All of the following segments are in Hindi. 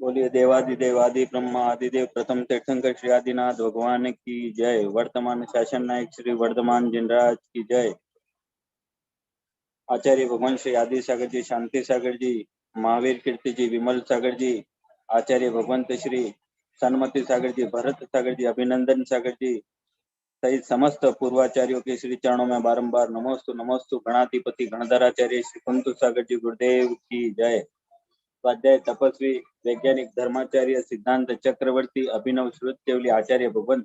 बोलिए देवादिदेव आदि ब्रह्मा आदिदेव प्रथम तीर्थंकर श्री आदिनाथ भगवान की जय। वर्तमान शासन नायक श्री वर्धमान जिनराज की जय। आचार्य भगवान श्री आदि सागर जी, शांति सागर जी, महावीर कीर्ति जी, विमल सागर जी, आचार्य भगवंत श्री सन्मति सागर जी, भरत सागर जी, अभिनंदन सागर जी सहित समस्त पूर्वाचार्यों के श्री चरणों में बारंबार नमोस्तु नमोस्तु। गणाधिपति गणधराचार्य श्री कुंतु सागर जी गुरुदेव की जय। स्वाध्याय तपस्वी वैज्ञानिक धर्माचार्य सिद्धांत चक्रवर्ती अभिनव श्रुत केवली आचार्य भगवंत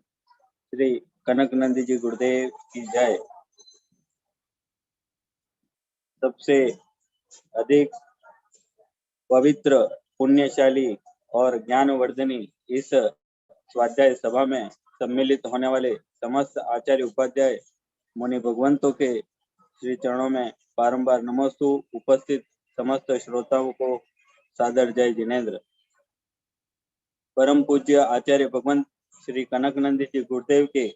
श्री कनक नंदी जी गुरुदेव की जय। सबसे अधिक पवित्र पुण्यशाली और ज्ञानवर्धनी इस स्वाध्याय सभा में सम्मिलित होने वाले समस्त आचार्य उपाध्याय मुनि भगवंतों के श्री चरणों में बारंबार नमोस्तु। उपस्थित समस्त श्रोताओं को सादर जय जिनेन्द्र। परम पूज्य आचार्य भगवंत श्री कनक नंदी जी गुरुदेव के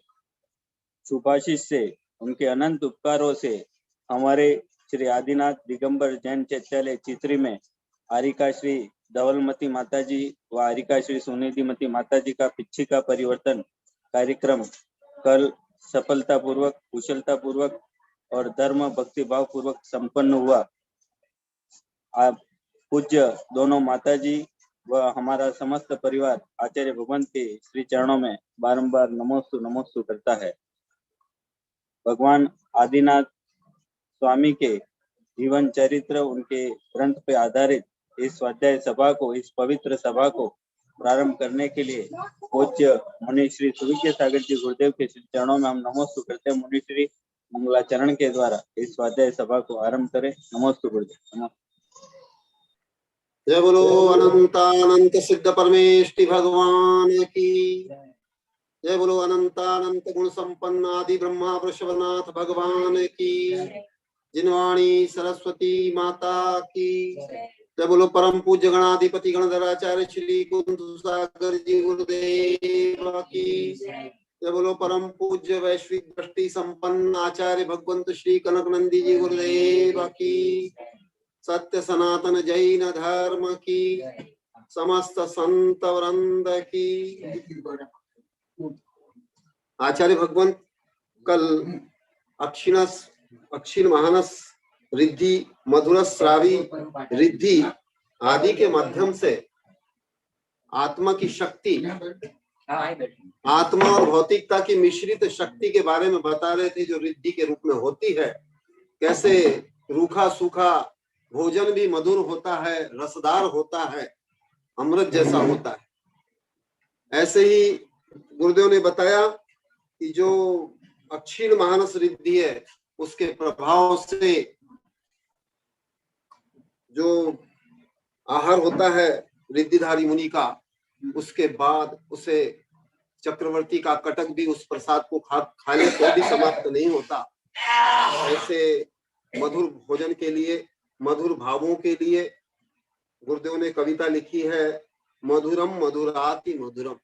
शुभाशीष से, उनके अनंत उपकारों से हमारे श्री आदिनाथ दिगंबर जैन चैत्यालय चित्री में आरिका श्री धवलमती माता जी व आरिका श्री सुनिधिमती माता जी का पिच्छी का परिवर्तन कार्यक्रम कल सफलतापूर्वक, कुशलतापूर्वक और धर्म भक्ति भाव पूर्वक संपन्न हुआ। आप पूज्य दोनों माता जी व हमारा समस्त परिवार आचार्य भगवंत के श्री चरणों में बारंबार नमोस्तु नमोस्तु करता है। भगवान आदिनाथ स्वामी के जीवन चरित्र, उनके ग्रंथ पे आधारित इस स्वाध्याय सभा को, इस पवित्र सभा को प्रारंभ करने के लिए पूज्य मुनि श्री सुविज्ञ सागर जी गुरुदेव के श्री चरणों में हम नमोस्तु करते हैं। मुनि श्री मंगलाचरण के द्वारा इस स्वाध्याय सभा को आरंभ करें। नमोस्तु गुरुदेव। जय बोलो अनंतानंत सिद्ध परमेष्टि भगवान की जय। बोलो अनंतानंत गुण संपन्न आदि ब्रह्मा वृषभनाथ भगवान की, जिनवाणी सरस्वती माता की जय। बोलो परम पूज्य गणाधिपति गणधराचार्य श्री कुंतु सागर जी गुरुदेव की जय। बोलो परम पूज्य वैश्विक दृष्टि संपन्न आचार्य भगवंत श्री कनक नंदी जी गुरुदेव की, सत्य सनातन जैन धर्म की, समस्त संत वृंद की। आचार्य भगवंत कल अक्षीण महानस रिद्धि मधुरस श्रावी रिद्धि आदि के माध्यम से आत्मा की शक्ति, आत्मा और भौतिकता की मिश्रित शक्ति के बारे में बता रहे थे, जो रिद्धि के रूप में होती है। कैसे रूखा सूखा भोजन भी मधुर होता है, रसदार होता है, अमृत जैसा होता है। ऐसे ही गुरुदेव ने बताया कि जो अक्षीण मानस रिद्धि है, उसके प्रभाव से जो आहार होता है रिद्धिधारी मुनि का, उसके बाद उसे चक्रवर्ती का कटक भी उस प्रसाद को खाने तो भी समाप्त नहीं होता। ऐसे मधुर भोजन के लिए, मधुर भावों के लिए गुरुदेव ने कविता लिखी है, मधुरम मधुराति मधुरम,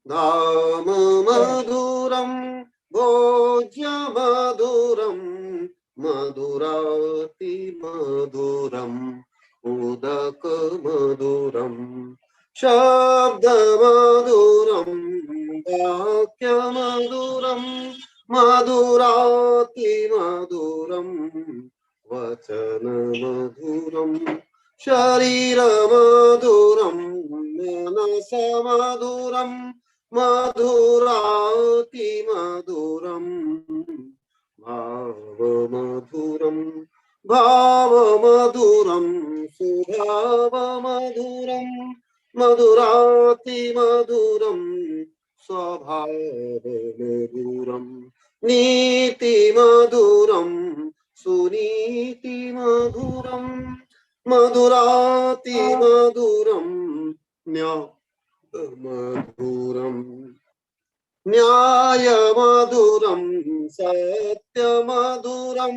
धाम मधुरम भोज्य मधुरम, मधुराति मधुरम, उदक मधुरम, शब्द मधुरम, वाक्य मधुरम, मधुराति मधुरम, वचन मधुरम, शरीर मधुरम, मनस मधुरम, मधुराति मधुरम, भाव मधुरम, भाव मधुरम, स्वभाव मधुरम, मधुराति मधुरम, स्वभाव मधुरम, नीति मधुरम, सुनीति मधुरम, मधुराति मधुरम, मधुरम, न्याय मधुरम, सत्य मधुरम,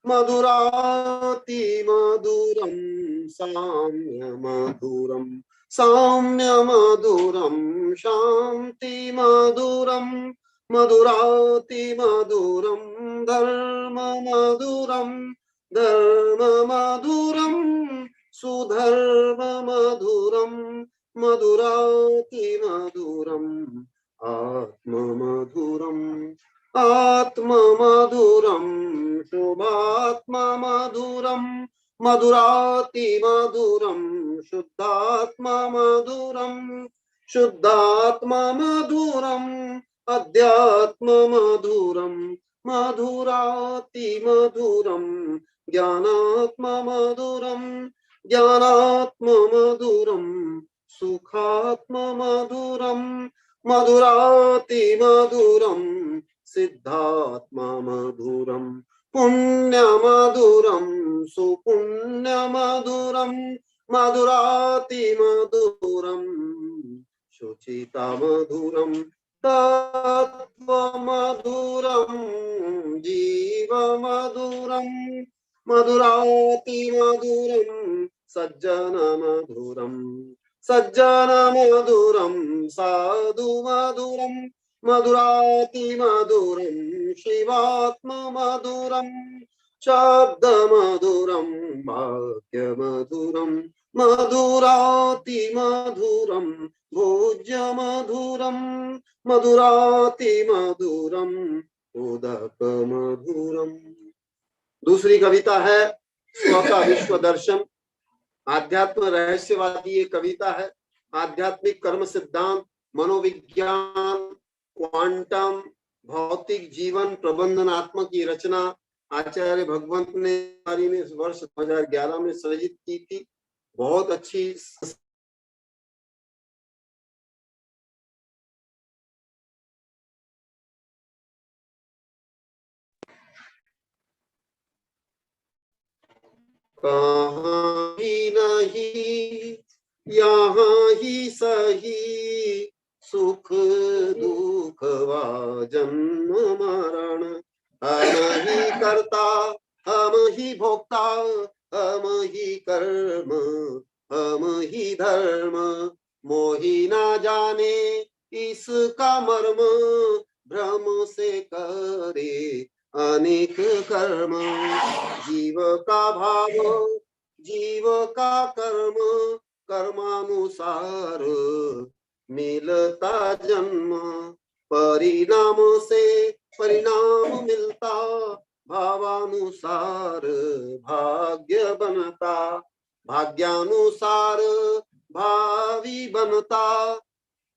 मधुराति मधुरम, साम्य मधुरम, साम्य मधुरम, शांति मधुरम, मधुराति मधुरम, धर्म मधुरम, धर्म मधुरम, सुधर्म मधुरम मधुराति मधुरम आत्म मधुरम आत्म मधुरम शुभात्मा मधुरम मधुराति मधुरम शुद्धात्मा मधुरम शुद्धात्मा मधुरम अध्यात्म मधुरम मधुराति मधुरम ज्ञानात्मा मधुरम ज्ञानात्मा मधुरम सुखात्मा मधुरम मधुराति मधुरम सिद्धात्मा मधुरम पुण्य मधुरम सुपुण्य मधुरम मधुराति मधुरम शुचिता मधुरम तत्व मधुरम जीव मधुरम मधुराति मधुरम सज्जन मधुरम सज्जन मधुरम साधु मधुरम मधुराति मधुरम शिवात्म मधुरम शब्द मधुरम भाग्य मधुरम मधुराति मधुरम भोज्य मधुरम मधुराति मधुरम उदक मधुरम। दूसरी कविता है स्व का विश्व दर्शन। आध्यात्म रहस्यवादी ये कविता है। आध्यात्मिक कर्म सिद्धांत, मनोविज्ञान, क्वांटम, भौतिक जीवन प्रबंधनात्मक की रचना आचार्य भगवंत ने इस वर्ष 2011 में सृजित की थी। बहुत अच्छी कहाँ ही नहीं यहाँ ही सही सुख दुख वा जन्म मरण हम ही करता हम ही भोक्ता हम ही कर्म हम ही धर्म मोही ना जाने इसका मर्म भ्रम से करे अनेक कर्म जीव का भाव जीव का कर्म कर्मानुसार मिलता जन्म परिणाम से परिणाम मिलता भावानुसार भाग्य बनता भाग्यानुसार भावी बनता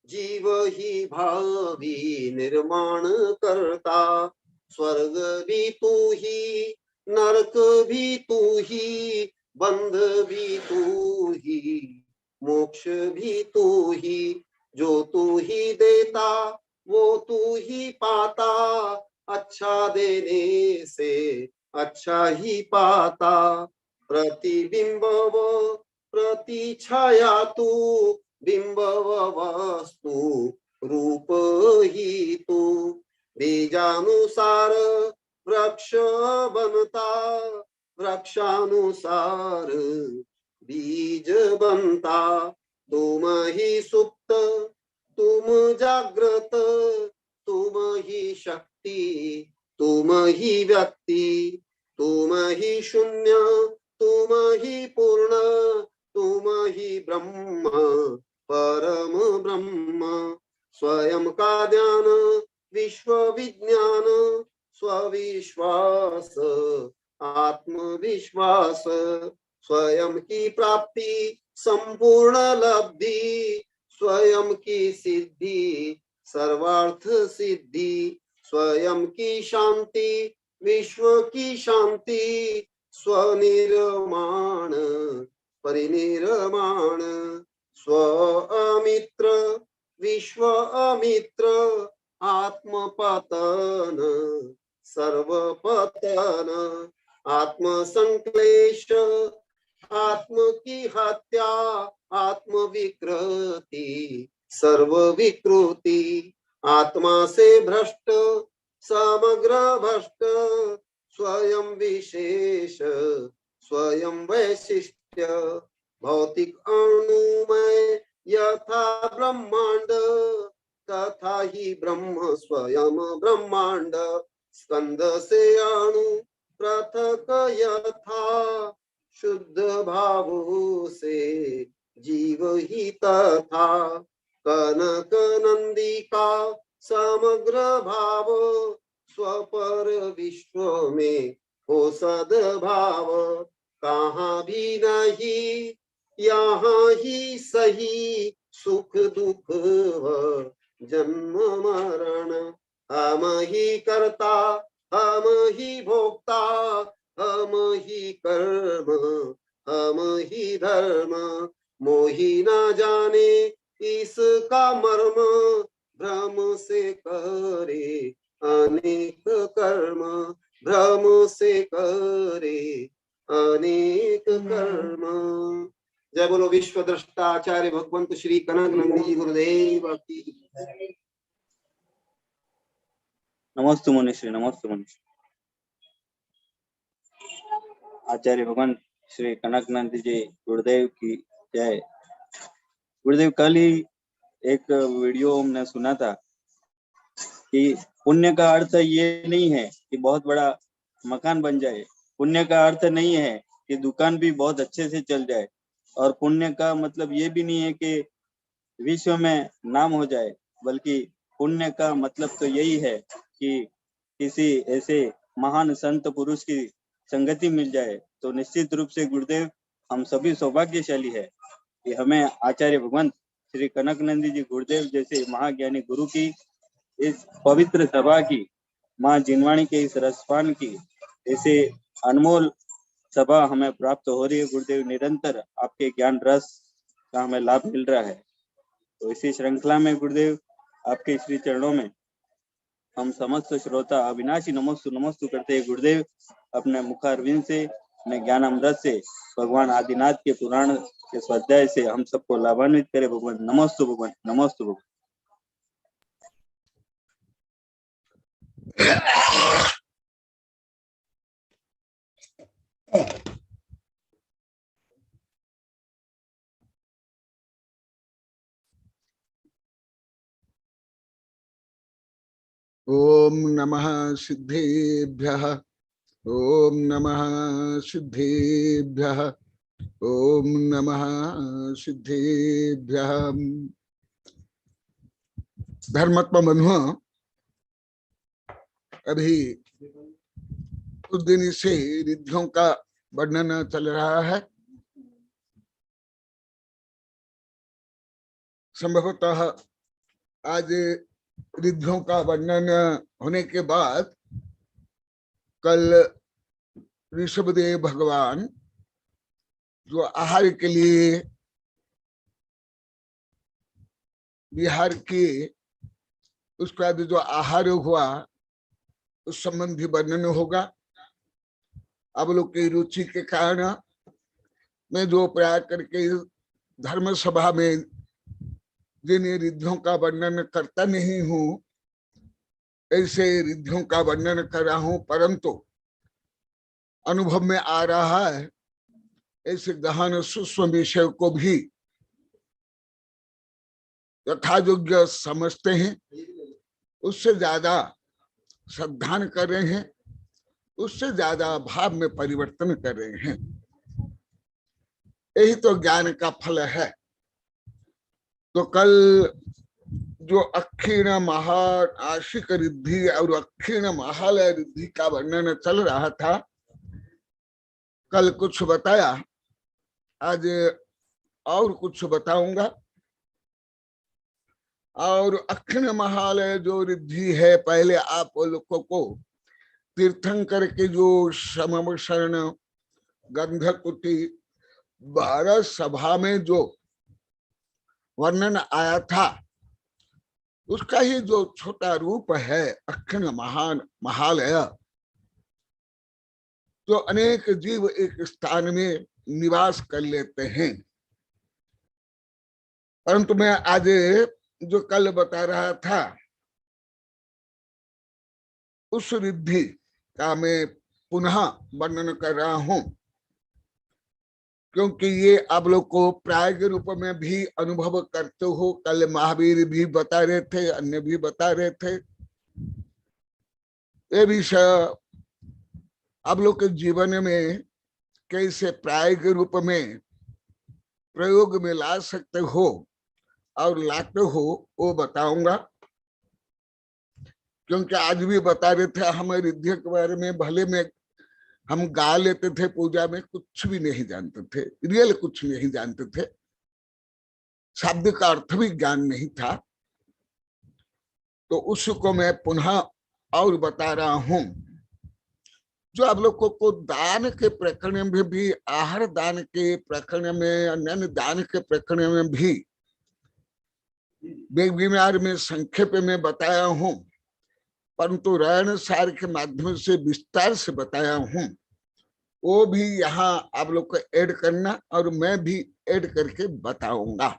जीव ही भावी निर्माण करता स्वर्ग भी तू ही नरक भी तू ही बंध भी तू ही मोक्ष भी तू ही जो तू ही देता वो तू ही पाता अच्छा देने से अच्छा ही पाता प्रतिबिंब व प्रति छाया तू बिंब व वस्तु रूप ही तू बीजानुसार वृक्ष बनता वृक्षानुसार बीज बनता तुम ही सुप्त तुम जागृत तुम ही शक्ति तुम ही व्यक्ति तुम ही शून्य तुम ही पूर्ण तुम ही ब्रह्म परम ब्रह्म स्वयं का ध्यान विश्व विज्ञान स्विश्वास आत्मविश्वास स्वयं की प्राप्ति संपूर्ण लब्धि स्वयं की सिद्धि सर्वार्थ सिद्धि स्वयं की शांति विश्व की शांति स्वनिर्माण परिनिर्माण स्व अमित्र विश्व अमित्र आत्मपतन सर्वपतन आत्म संक्लेश आत्म की हत्या आत्म विकृति सर्व विकृति आत्मा से भ्रष्ट समग्र भ्रष्ट स्वयं विशेष स्वयं वैशिष्ट्य भौतिक अणुमय यथा ब्रह्मांड तथा ही ब्रह्म स्वयं ब्रह्मांड स्कंद से अणु पृथक यथा शुद्ध भाव से जीव ही तथा कनक नंदी का समग्र भाव स्वपर विश्व में हो सद्भाव कहाँ भी नहीं यहाँ ही सही सुख दुख व जन्म मरण हम ही करता हम ही भोक्ता हम ही कर्म हम ही धर्म मोही ना जाने इसका मर्म भ्रम से करे अनेक कर्म भ्रम से करे अनेक कर्म। जय बोलो विश्व दृष्टा आचार्य भगवंत श्री कनक नंदी जी गुरुदेव की। नमस्ते मुनिश्री, नमस्ते मुनिश्री। आचार्य भगवान श्री कनक नंदी जी गुरुदेव की जय। गुरुदेव, कल ही एक वीडियो हमने सुना था कि पुण्य का अर्थ ये नहीं है कि बहुत बड़ा मकान बन जाए, पुण्य का अर्थ नहीं है कि दुकान भी बहुत अच्छे से चल जाए, और पुण्य का मतलब ये भी नहीं है कि विश्व में नाम हो जाए, बल्कि पुण्य का मतलब तो यही है कि किसी ऐसे महान संत पुरुष की संगति मिल जाए। तो निश्चित रूप से गुरुदेव, हम सभी सौभाग्यशाली है कि हमें आचार्य भगवान श्री कनक नंदी जी गुरुदेव जैसे महाज्ञानी गुरु की इस पवित्र सभा की, माँ जिनवाणी के इस रसपान की ऐसे अनमोल सभा हमें प्राप्त हो रही है। गुरुदेव, निरंतर आपके ज्ञान रस का हमें लाभ मिल रहा है। तो इसी श्रृंखला में गुरुदेव, आपके श्री चरणों में हम समस्त श्रोता अविनाशी नमोस्तु नमोस्तु करते हैं। गुरुदेव, अपने मुखारविंद से, अपने ज्ञान अमृत से भगवान आदिनाथ के पुराण के स्वाध्याय से हम सबको लाभान्वित करे। भगवान नमोस्तु, भगवान नमोस्तु भगवान। ओम नमः सिद्धेभ्यः ओम नमः सिद्धेभ्यः ओम नमः सिद्धेभ्यः। धर्मात्मा बंधुओं, अभी कुछ दिन से रिद्धियों का वर्णन चल रहा है। संभवतः आज रिद्धियों का वर्णन होने के बाद कल ऋषभदेव भगवान जो आहार के लिए विहार किए, उसके बाद जो आहार हुआ उस संबंधी वर्णन होगा। अब लोग की रुचि के कारण मैं जो प्रयास करके धर्म सभा में जिन रिद्धियों का वर्णन करता नहीं हूं, ऐसे रिद्धियों का वर्णन कर रहा हूं, परंतु अनुभव में आ रहा है ऐसे गहन सूक्ष्म विषय को भी यथायोग्य समझते हैं, उससे ज्यादा श्रद्धान कर रहे हैं, उससे ज्यादा भाव में परिवर्तन कर रहे हैं। यही तो ज्ञान का फल है। तो कल जो अक्षीण महान आशिक रिद्धि और अक्षीण महालय रिद्धि का वर्णन चल रहा था, कल कुछ बताया, आज और कुछ बताऊंगा। और अक्षीण महालय जो रिद्धि है, पहले आप लोगों को तीर्थंकर के जो समवसरण गंधकुटी 12 सभा में जो वर्णन आया था, उसका ही जो छोटा रूप है अक्षीण महान महालय। तो अनेक जीव एक स्थान में निवास कर लेते हैं, परंतु मैं आज जो कल बता रहा था उस रिद्धि का मैं पुनः वर्णन कर रहा हूं, क्योंकि ये आप लोग को प्राय के रूप में भी अनुभव करते हो। कल महावीर भी बता रहे थे, अन्य भी बता रहे थे। ये विषय आप लोग के जीवन में कैसे प्राय के रूप में प्रयोग में ला सकते हो और लाते हो वो बताऊंगा। क्योंकि आज भी बता रहे थे हमें रिद्धि के बारे में, भले में हम गा लेते थे पूजा में, कुछ भी नहीं जानते थे, रियल कुछ नहीं जानते थे, शब्द का अर्थ भी ज्ञान नहीं था। तो उसको मैं पुनः और बता रहा हूं। जो आप लोगों को दान के प्रकरण में भी, आहार दान के प्रकरण में, अन्य दान के प्रकरण में भी वेबिनार में संक्षेप में बताया हूं, परंतु रहन सार के माध्यम से विस्तार से बताया हूं। वो भी यहाँ आप लोग को ऐड करना और मैं भी ऐड करके बताऊंगा।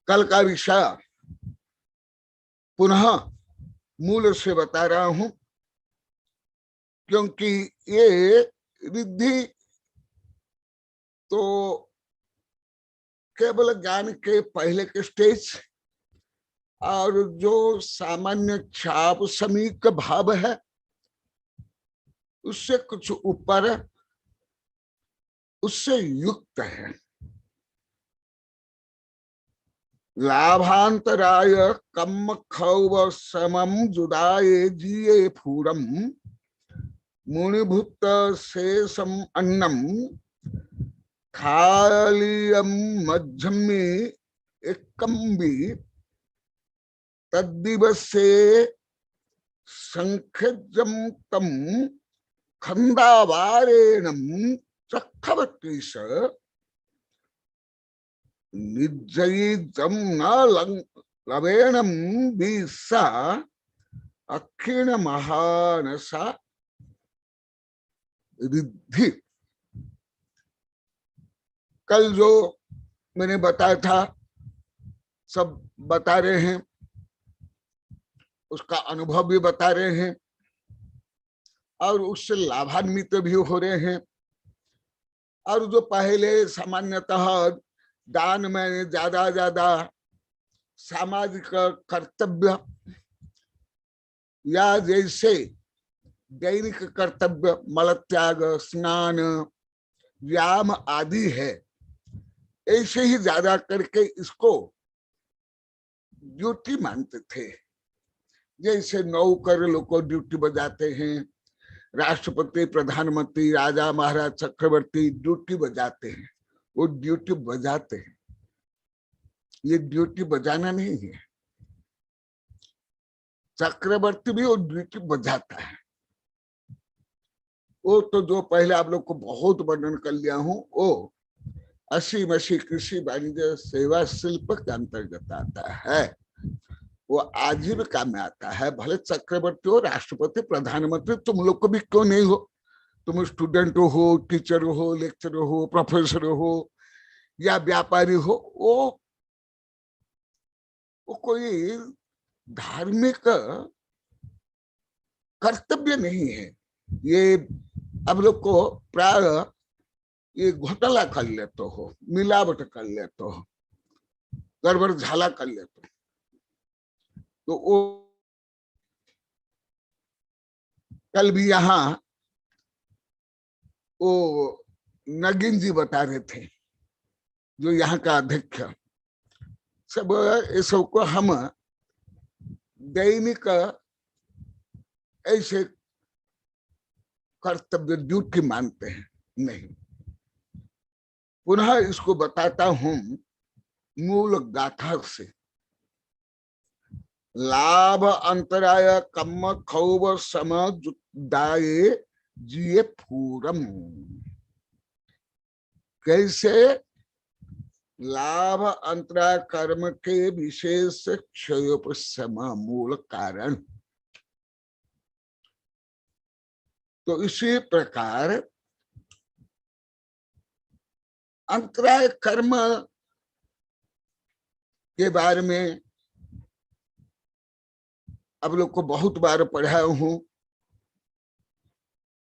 कल का विषय पुनः मूल से बता रहा हूं, क्योंकि ये रिद्धि तो केवल ज्ञान के पहले के स्टेज, और जो सामान्य छाप समीक भाव है उससे कुछ ऊपर, उससे युक्त है। लाभांतराय कम खौव समम जुदाये जिये फूरम मुनिभुत शेषम अन्नम खालियम मध्यमी एकम्बी तद्दिवसे संख्यजम तम खंदावारेणम चक्रवर्ती स निजम न लवेणम बीसा अक्षीण महानसा रिद्धि। कल जो मैंने बताया था सब बता रहे हैं, उसका अनुभव भी बता रहे हैं और उससे लाभान्वित भी हो रहे हैं। और जो पहले सामान्यतः दान में ज्यादा सामाजिक कर्तव्य या जैसे दैनिक कर्तव्य मलत्याग, स्नान, व्यायाम आदि है, ऐसे ही ज्यादा करके इसको ड्यूटी मानते थे। जैसे नौकर लोग को ड्यूटी बजाते हैं, राष्ट्रपति, प्रधानमंत्री, राजा, महाराज, चक्रवर्ती ड्यूटी बजाते हैं, वो ड्यूटी बजाते हैं। ये ड्यूटी बजाना नहीं है, चक्रवर्ती भी वो ड्यूटी बजाता है। वो तो जो पहले आप लोग को बहुत वर्णन कर लिया हूं, वो 80 कृषि वाणिज्य सेवा शिल्प के अंतर्गत आता है, वो आजीविका में आता है। भले चक्रवर्ती हो, राष्ट्रपति, प्रधानमंत्री, तुम लोग को भी क्यों नहीं हो, तुम स्टूडेंट हो, टीचर हो, लेक्चर हो, प्रोफेसर हो या व्यापारी हो, वो कोई धार्मिक कर्तव्य नहीं है। ये अब लोग को प्राय ये घोटाला कर लेते हो, मिलावट कर लेते हो, गड़बड़ झाला कर लेते हो। तो वो कल भी यहाँ वो नगीन जी बता रहे थे, जो यहाँ का अध्यक्ष, सब सबको हम दैनिक ऐसे कर्तव्य ड्यूटी मानते हैं। नहीं, पुनः इसको बताता हूं मूल गाथा से। लाभ अंतराय कम खौव सम जुदाये जिये फूरम। कैसे लाभ अंतराय कर्म के विशेष क्षयोपशम मूल कारण। तो इसी प्रकार अंतराय कर्म के बारे में अब लोग को बहुत बार पढ़ाया हूं।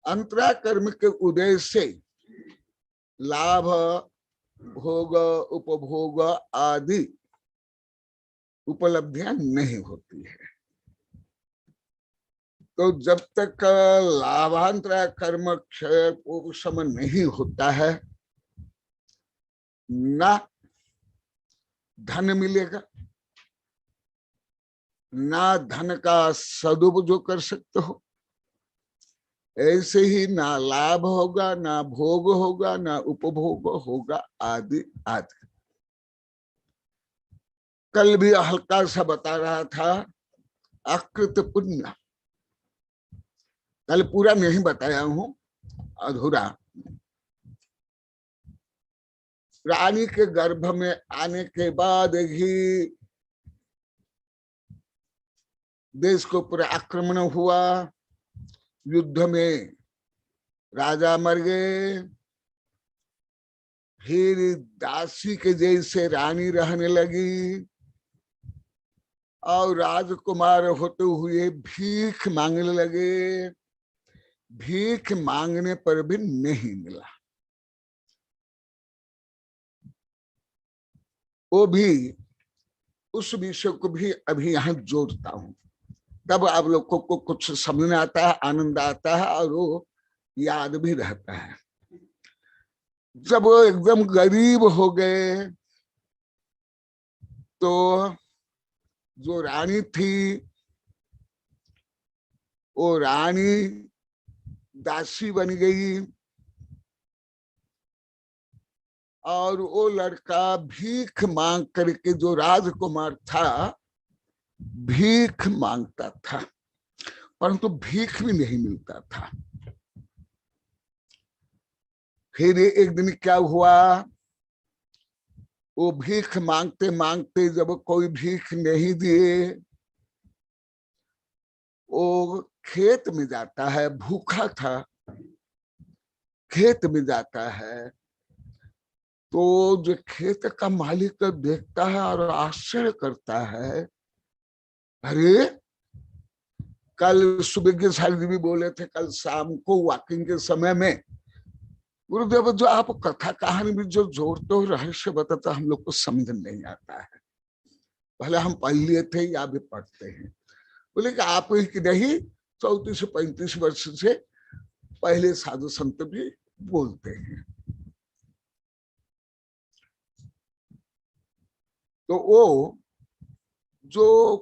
अंतराय कर्म के उदय से लाभ, भोग, उपभोग आदि उपलब्धियां नहीं होती है। तो जब तक लाभांतर कर्म क्षय उपशमन नहीं होता है, ना धन मिलेगा, ना धन का सदुपयोग कर सकते हो, ऐसे ही ना लाभ होगा, ना भोग होगा, ना उपभोग होगा, आदि आदि। कल भी हल्का सा बता रहा था अकृत पुण्य, कल पूरा नहीं बताया हूं, अधूरा। रानी के गर्भ में आने के बाद ही देश के ऊपर आक्रमण हुआ, युद्ध में राजा मर गए, फिर दासी के जैसे रानी रहने लगी और राजकुमार होते हुए भीख मांगने लगे, भीख मांगने पर भी नहीं मिला। वो भी उस विषय को भी अभी यहाँ जोड़ता हूं, तब आप लोगों को कुछ समझ में आता है, आनंद आता है और वो याद भी रहता है। जब वो एकदम गरीब हो गए तो जो रानी थी वो रानी दासी बन गई और वो लड़का भीख मांग करके, जो राजकुमार था भीख मांगता था, परंतु भीख भी नहीं मिलता था। फिर एक दिन क्या हुआ, वो भीख मांगते मांगते जब कोई भीख नहीं दिए, वो खेत में जाता है, भूखा था, खेत में जाता है, तो जो खेत का मालिक देखता है और आश्चर्य करता है, अरे कल सुबह के साथ भी बोले थे, कल शाम को वॉकिंग के समय में, गुरुदेव जो आप कथा कहानी भी जो जोड़ते हो, रहस्य बताते, हम लोग को समझ नहीं आता है, भले हम पढ़ लिए थे या भी पढ़ते हैं। बोले कि आप ही नहीं 34 से 35 वर्ष से पहले साधु संत भी बोलते हैं। तो वो जो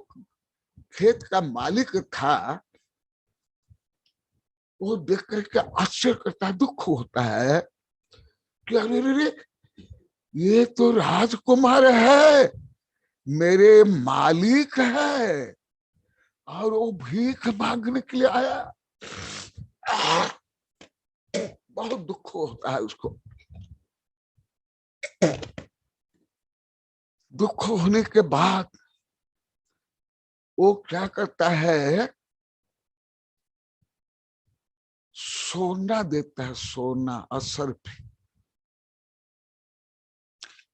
खेत का मालिक था, वो देख करके आश्चर्य करता है, दुख होता है कि अरे रे, ये तो राजकुमार है, मेरे मालिक है, और वो भीख मांगने के लिए आया। बहुत दुख होता है उसको। दुख होने के बाद वो क्या करता है, सोना देता है, सोना असरफी,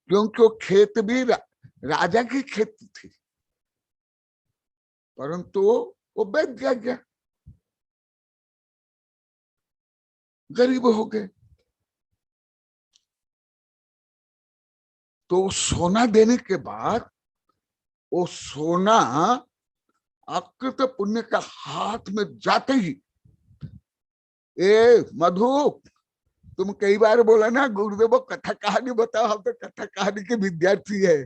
क्योंकि वो खेत भी राजा की खेती थी, परंतु वो बेच गया, गरीब हो गए। तो सोना देने के बाद वो सोना अकृत पुण्य का हाथ में जाते ही, ए मधु, तुम कई बार बोला ना गुरुदेव कथा कहानी बताओ, हम तो कथा कहानी के विद्यार्थी है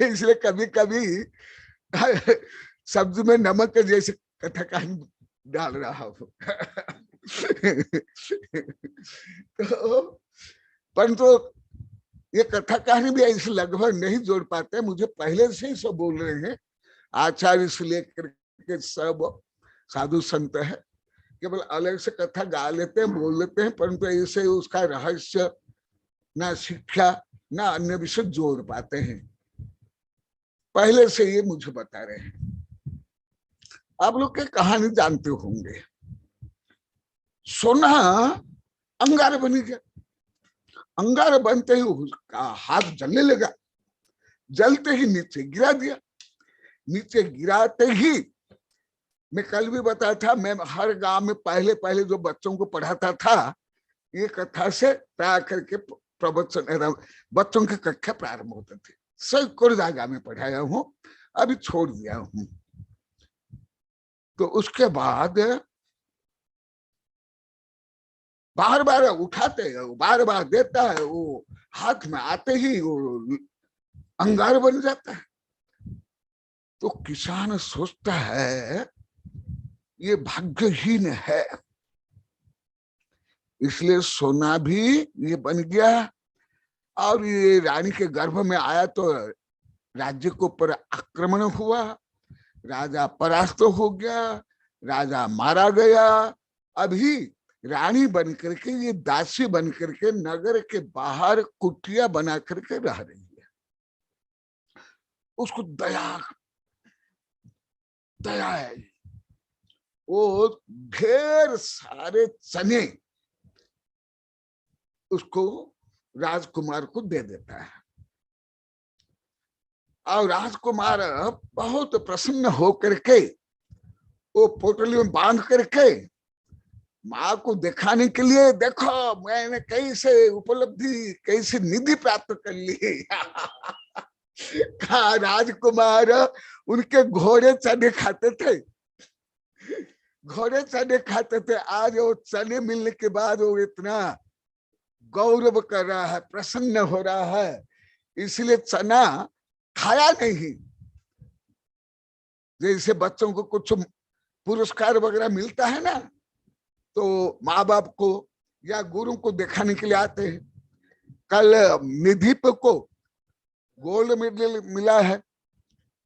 इसलिए कभी कभी सब्जी में नमक जैसे कथा कहानी डाल रहा हूं तो परंतु ये कथा कहानी भी ऐसे लगभग नहीं जोड़ पाते, मुझे पहले से ही सब बोल रहे हैं, आचार्य से लेकर के सब साधु संत है, केवल अलग से कथा गा लेते हैं, बोल लेते हैं, परंतु ऐसे उसका रहस्य ना शिक्षा ना अन्य विषय जोड़ पाते हैं। पहले से ये मुझे बता रहे हैं। आप लोग के कहानी जानते होंगे, सोना अंगार बन गया, अंगार बनते ही उसका हाथ जलने लगा, जलते ही नीचे गिरा दिया, नीचे गिराते ही, मैं कल भी बताया था, मैं हर गांव में पहले पहले जो बच्चों को पढ़ाता था, ये कथा से प्राय करके प्रवचन, बच्चों की कक्षा प्रारंभ होते थे, सैकड़ों जगह में पढ़ाया हूं, अभी छोड़ दिया हूं। तो उसके बाद बार बार उठाते हैं, बार बार देता है, वो हाथ में आते ही वो अंगार बन जाता है। तो किसान सोचता है ये भाग्यहीन है, इसलिए सोना भी ये बन गया और ये रानी के गर्भ में आया तो राज्य के ऊपर आक्रमण हुआ, राजा परास्त हो गया, राजा मारा गया। अभी रानी बन करके, ये दासी बन करके नगर के बाहर कुटिया बना करके रह रही है। उसको दया है, वो ढेर सारे चने उसको राजकुमार को दे देता है और राजकुमार बहुत प्रसन्न होकर के वो पोटली में बांध करके माँ को दिखाने के लिए, देखो मैंने कैसे उपलब्धि, कैसे निधि प्राप्त कर ली। कहा राजकुमार उनके घोड़े चने खाते थे, घोड़े चने खाते थे, आज वो चने मिलने के बाद वो इतना गौरव कर रहा है, प्रसन्न हो रहा है, इसलिए चना खाया नहीं। जैसे बच्चों को कुछ पुरस्कार वगैरह मिलता है ना, तो माँ बाप को या गुरु को दिखाने के लिए आते हैं। कल निधि को गोल्ड मेडल मिला है,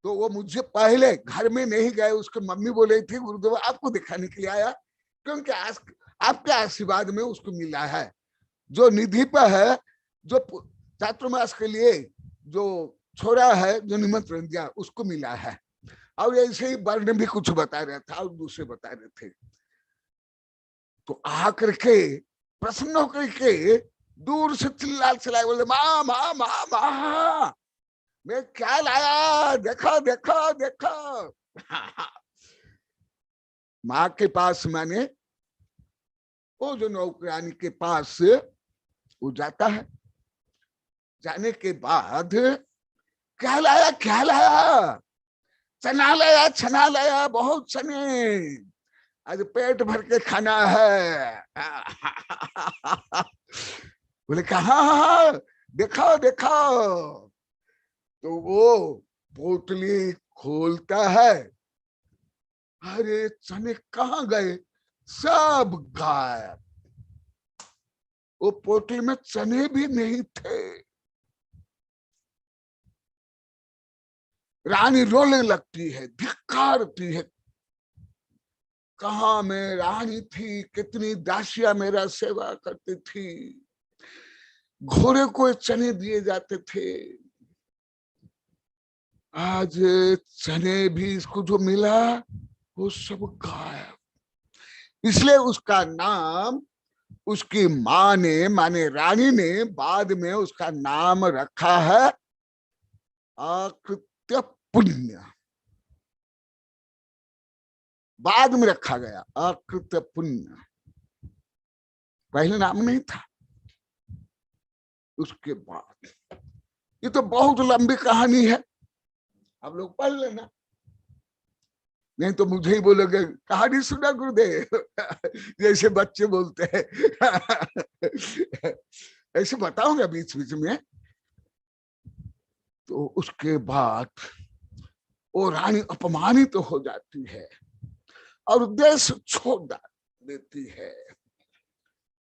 तो वो मुझे पहले घर में नहीं गए, उसके मम्मी बोले थी गुरुदेव आपको दिखाने के लिए आया, क्योंकि आपके आशीर्वाद में उसको मिला है। जो निधि पर है, जो चातुर्मास के लिए जो छोड़ा है, जो निमंत्रण दिया, उसको मिला है। और ऐसे ही वर्ण भी कुछ बता रहा था और दूसरे बता रहे थे। तो आकर के प्रसन्न होकर के दूर से चिल्लाए बोले, माँ माँ माँ माँ मैं क्या लाया, देखो देखो देखो। माँ के पास, माने वो जो नौकरानी के पास वो जाता है। जाने के बाद क्या लाया, क्या लाया? चना लाया, चना लाया, बहुत चने, आज पेट भर के खाना है। बोले कहा, देखो देखो। तो वो पोटली खोलता है, अरे चने कहाँ गए, सब गायब। वो पोटली में चने भी नहीं थे। रानी रोने लगती है, धिक्कारती है, कहा मैं रानी थी, कितनी दासियां मेरा सेवा करती थी, घोड़े को चने दिए जाते थे, आज चने भी इसको जो मिला वो सब गायब। इसलिए उसका नाम उसकी माँ ने, माने रानी ने, बाद में उसका नाम रखा है अकृत्य पुण्य। बाद में रखा गया अकृत्य पुण्य, पहले नाम नहीं था। उसके बाद ये तो बहुत लंबी कहानी है, आप लोग पढ़ लेना, नहीं तो मुझे ही बोलोगे कहानी सुना गुरुदेव, जैसे बच्चे बोलते हैं। ऐसे बताऊंगा बीच बीच में। तो उसके बाद वो रानी अपमानित तो हो जाती है और देश छोड़ देती है,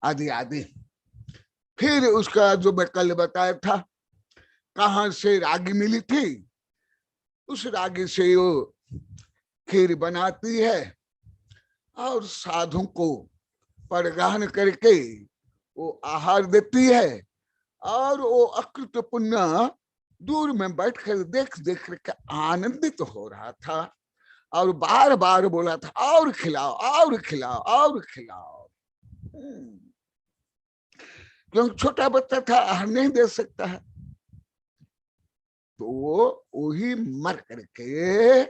आदि आदि। फिर उसका जो मैं कल बताया था, कहां से रागी मिली थी, उस रागी से वो खीर बनाती है और साधु को परिग्रहण करके वो आहार देती है। और वो अकृत पुण्य दूर में बैठकर देख देख करके आनंदित हो रहा था और बार बार बोला था और खिलाओ और खिलाओ और खिलाओ, क्योंकि छोटा बच्चा था, आहार नहीं दे सकता है। तो वो वही मर करके,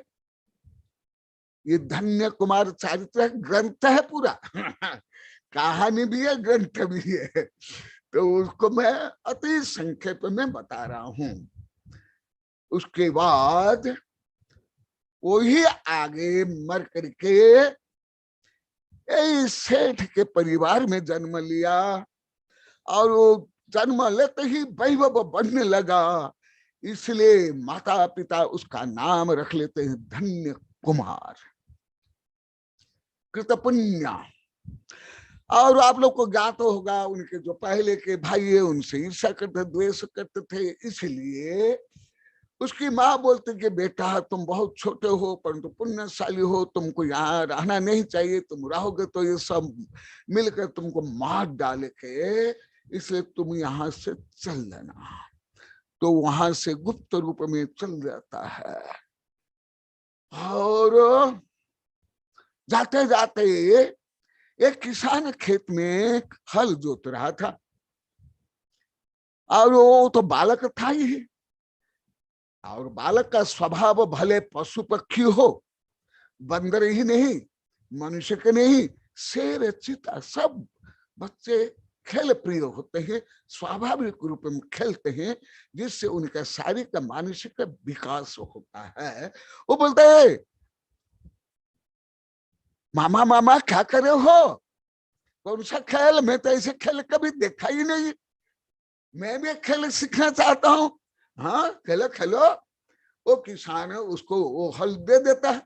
ये धन्य कुमार चारित्र ग्रंथ है पूरा, कहानी भी है, ग्रंथ भी है, तो उसको मैं अति संक्षेप में बता रहा हूं। उसके बाद वही आगे मर करके इस सेठ के परिवार में जन्म लिया और वो जन्म लेते ही वैभव बढ़ने लगा, इसलिए माता पिता उसका नाम रख लेते हैं धन्य कुमार, कृतपुण्य। और आप लोग को ज्ञात होगा उनके जो पहले के भाई है उनसे ईर्ष्या करते, द्वेष करते थे, इसलिए उसकी माँ बोलती कि बेटा तुम बहुत छोटे हो परंतु पुण्यशाली हो, तुमको यहाँ रहना नहीं चाहिए, तुम रहोगे तो ये सब मिलकर तुमको मार डालेंगे, इसलिए तुम यहाँ से चल लेना। तो वहां से गुप्त रूप में चल जाता है और जाते जाते एक किसान खेत में हल जोत रहा था और वो तो बालक था ही, और बालक का स्वभाव भले पशु पक्षी हो, बंदर ही नहीं, मनुष्य के नहीं, शेर चीता सब बच्चे खेल प्रिय होते हैं, स्वाभाविक रूप में खेलते हैं, जिससे उनका शारीरिक मानसिक विकास होता है। वो बोलते हैं मामा मामा क्या करे हो, कौन सा खेल, मैं तो ऐसे खेल कभी देखा ही नहीं, मैं भी खेल सीखना चाहता हूँ। हाँ खेलो खेलो। वो किसान है उसको वो हल दे देता है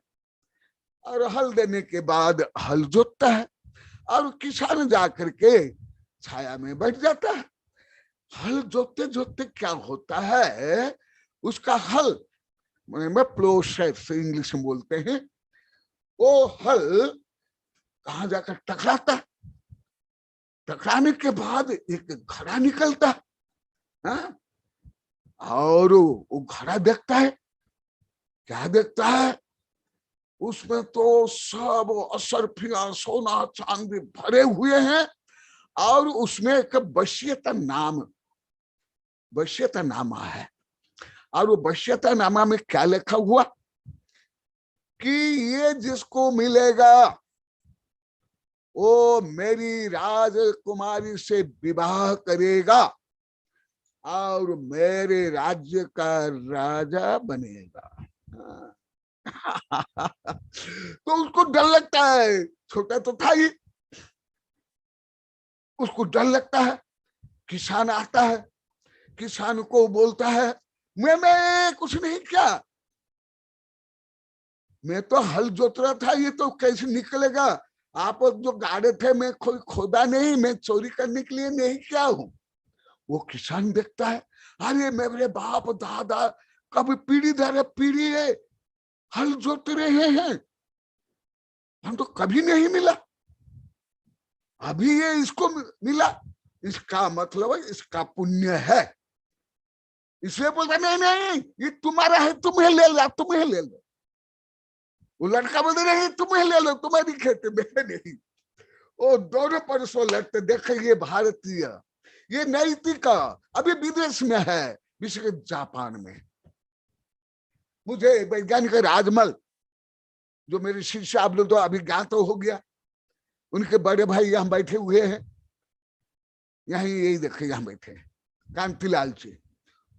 और हल देने के बाद हल जोतता है और किसान जाकर के छाया में बैठ जाता है। हल जोतते जोतते क्या होता है, उसका हल में प्लो से इंग्लिश में बोलते हैं, वो हल कहाँ जाकर टकराता, टकराने के बाद एक घड़ा निकलता है और वो घड़ा देखता है, क्या देखता है, उसमें तो सब असरफिया सोना चांदी भरे हुए हैं और उसमें एक वसीयत नामा है। और वो वसीयत नामा में क्या लिखा हुआ कि ये जिसको मिलेगा वो मेरी राजकुमारी से विवाह करेगा और मेरे राज्य का राजा बनेगा। तो उसको डर लगता है, छोटा तो था ही, उसको डर लगता है। किसान आता है, किसान को बोलता है मैं कुछ नहीं किया, मैं तो हल जोत रहा था, ये तो कैसे निकलेगा, आप जो गाड़े थे मैं कोई खोदा नहीं, मैं चोरी करने के लिए नहीं किया हूं। वो किसान देखता है अरे मेरे बाप दादा कभी पीढ़ी दर पीढ़ी है हल जोत रहे हैं, हम तो कभी नहीं मिला, अभी ये इसको मिला, इसका मतलब इसका पुण्य है। इसलिए बोलता नहीं नहीं ये तुम्हारा है, तुम्हें ले लो, तुम्हें ले लो। वो लड़का बोलते नहीं तुम्हें ले लो, तुम्हारी खेती मेरे नहीं। वो दोनों परसों लड़ते, देखे ये भारतीय, ये नैतिक अभी विदेश में है, विशेष जापान में। मुझे वैज्ञानिक राजमल जो मेरे शिष्य आप लोग तो अभी ज्ञात तो हो गया, उनके बड़े भाई यहाँ बैठे हुए हैं, यही यही देखे यहाँ बैठे हैं, कांतिलाल जी।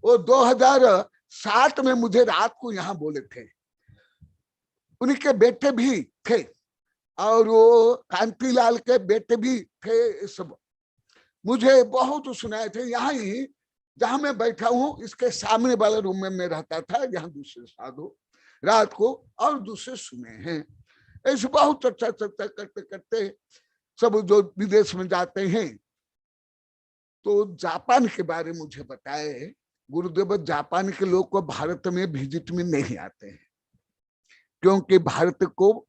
वो 2007 में मुझे रात को यहाँ बोले थे, उनके बेटे भी थे और वो कांतिलाल के बेटे भी थे, सब मुझे बहुत सुनाए थे। यहाँ ही जहां मैं बैठा हूँ इसके सामने वाले रूम में मैं रहता था, यहाँ दूसरे साधु रात को और दूसरे सुने हैं। ऐसे बहुत चर्चा करते करते सब जो विदेश में जाते हैं तो जापान के बारे में मुझे बताए, गुरुदेव जापान के लोग को भारत में विजिट में नहीं आते हैं क्योंकि भारत को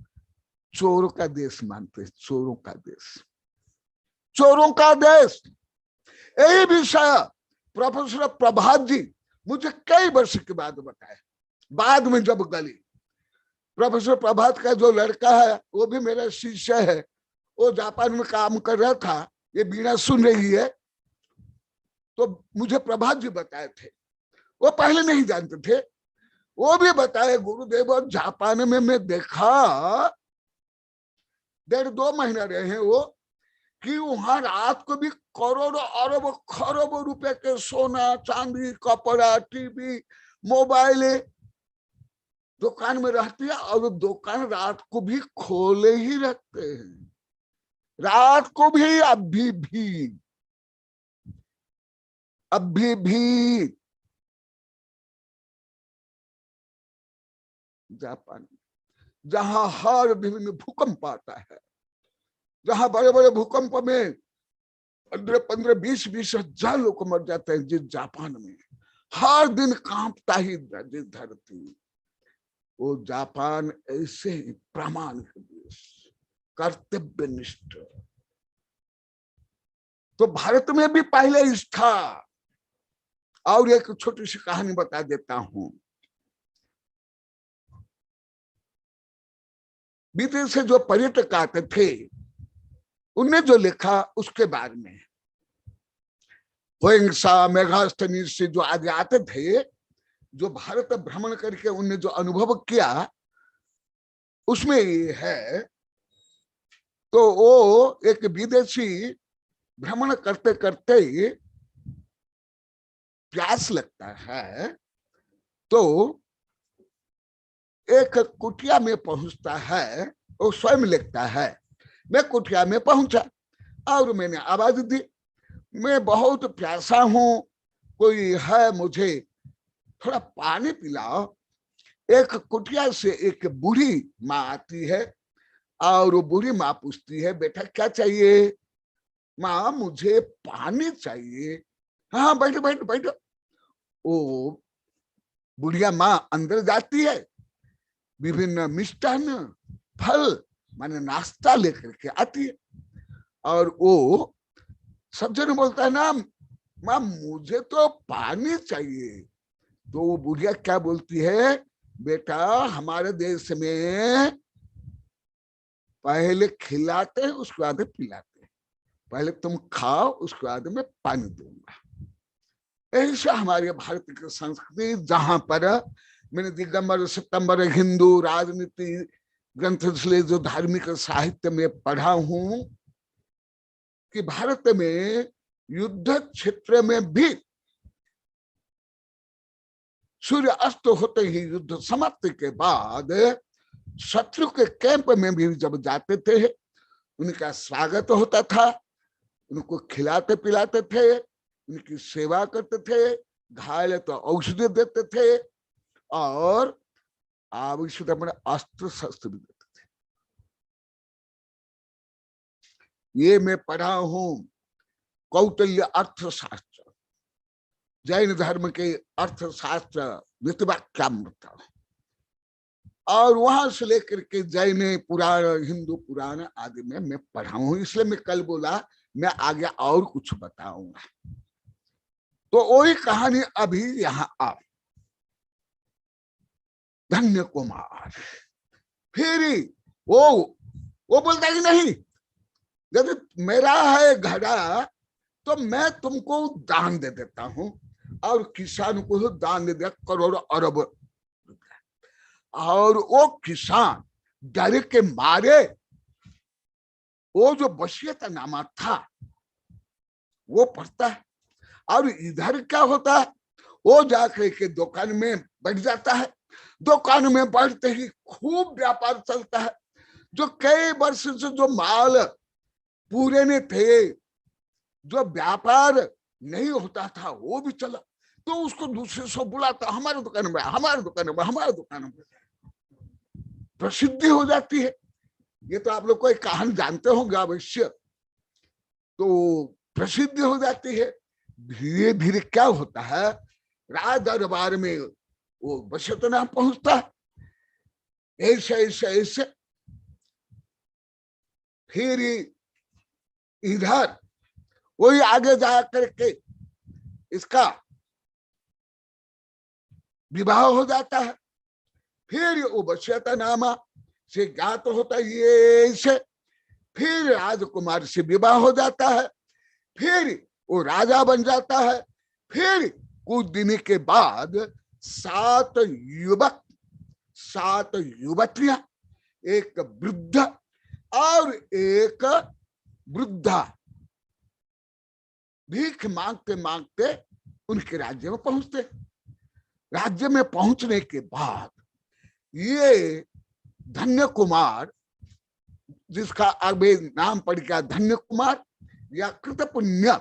चोरों का देश मानते हैं, चोरों का देश, चोरों का देश। यही विषय प्रोफेसर प्रभात जी मुझे कई वर्ष के बाद बताए, बाद में जब गली। प्रोफेसर प्रभात का जो लड़का है वो भी मेरा शिष्य है, वो जापान में काम कर रहा था, ये बीना सुन रही है, तो मुझे प्रभात जी बताए थे, वो पहले नहीं जानते थे, वो भी बताए गुरुदेव जापान में मैं देखा 1.5-2 महीना रहे हैं वो, कि वहां रात को भी करोड़ों अरबों खरबों रुपए के सोना चांदी कपड़ा टीवी मोबाइल दुकान में रहती है और दुकान रात को भी खोले ही रहते हैं, रात को भी, अभी भी जापान, जहां हर विभिन्न भूकंप आता है, जहां बड़े बड़े भूकंप में 15-20 हजार लोग मर जाते हैं, जिस जापान में हर दिन कांपता ही धरती, वो जापान ऐसे ही प्रामाणिक देश, कर्तव्यनिष्ठ। तो भारत में भी पहले इस था। और एक छोटी सी कहानी बता देता हूं। विदेश से जो पर्यटक आते थे, उनने जो लिखा उसके बारे में, होइंगसा, मेघास्थनी से जो आगे आते थे, जो भारत भ्रमण करके उनने जो अनुभव किया, उसमें ये है। तो वो एक विदेशी भ्रमण करते करते प्यास लगता है, तो एक कुटिया में पहुंचता है। वो स्वयं लिखता है, मैं कुटिया में पहुंचा और मैंने आवाज दी, मैं बहुत प्यासा हूं, कोई है, मुझे थोड़ा पानी पिलाओ। एक कुटिया से एक बूढ़ी माँ आती है और वो बूढ़ी माँ पूछती है, बेटा क्या चाहिए? माँ मुझे पानी चाहिए। हाँ बैठो बैठो बैठो। वो बुढ़िया माँ अंदर जाती है, विभिन्न मिष्टान्न फल माने नाश्ता लेकर के आती है, और वो सज्जन बोलता है ना, माँ मुझे तो पानी चाहिए। तो वो बुढ़िया क्या बोलती है, बेटा हमारे देश में पहले खिलाते हैं उसके बाद पिलाते हैं, पहले तुम खाओ उसके बाद मैं पानी दूंगा। ऐसा हमारे भारत की संस्कृति, जहां पर मैंने दिगंबर सितंबर हिंदू राजनीति ग्रंथ इसलिए जो धार्मिक साहित्य में पढ़ा हूं कि भारत में युद्ध क्षेत्र में भी सूर्य अस्त होते ही युद्ध समाप्ति के बाद शत्रु के कैंप में भी जब जाते थे, उनका स्वागत होता था, उनको खिलाते पिलाते थे, उनकी सेवा करते थे, घायल तो औषधि देते थे और आवश्यक अपने अस्त्र शस्त्र भी देते थे। ये मैं पढ़ा हूं कौटिल्य अर्थशास्त्र, जैन धर्म के अर्थशास्त्र नीतिवाक्यामृत, और वहां से लेकर के जैन पुराण, हिंदू पुराण आदि में मैं पढ़ा हूं। इसलिए मैं कल बोला मैं आगे और कुछ बताऊंगा। तो वही कहानी अभी यहां आ, धन्य कुमार फिर वो बोलता कि नहीं, यदि मेरा है घड़ा तो मैं तुमको दान दे देता हूं, और किसान को दान दे दिया करोड़ अरब रुपया। और वो किसान डर के मारे वो जो वसीयतनामा था वो पढ़ता है, और इधर क्या होता है, वो जाकर के दुकान में बैठ जाता है। दुकान में बैठते ही खूब व्यापार चलता है। जो कई वर्ष से जो माल पूरे ने थे, जो व्यापार नहीं होता था वो भी चला, तो उसको दूसरे से बुलाता, हमारे दुकान में, हमारे दुकान में, हमारे दुकान में। प्रसिद्धि हो जाती है। ये तो आप लोग कोई कहानी जानते होंगे अवश्य। तो प्रसिद्धि हो जाती है। धीरे धीरे क्या होता है, राज दरबार में वो वसीयतनामा पहुंचता है। ऐसे ऐसे ऐसे फिर इधर वही आगे जा करके इसका विवाह हो जाता है। फिर वो वसीयतनामा से ज्ञात होता है ये से, फिर राजकुमार से विवाह हो जाता है, फिर वो राजा बन जाता है। फिर कुछ दिन के बाद 7 युवक, 7 युवतियां, एक वृद्ध और एक वृद्धा भीख मांगते मांगते उनके राज्य में पहुंचते। राज्य में पहुंचने के बाद ये धन्य कुमार, जिसका अभी नाम पड़ गया धन्य कुमार या कृत पुण्य,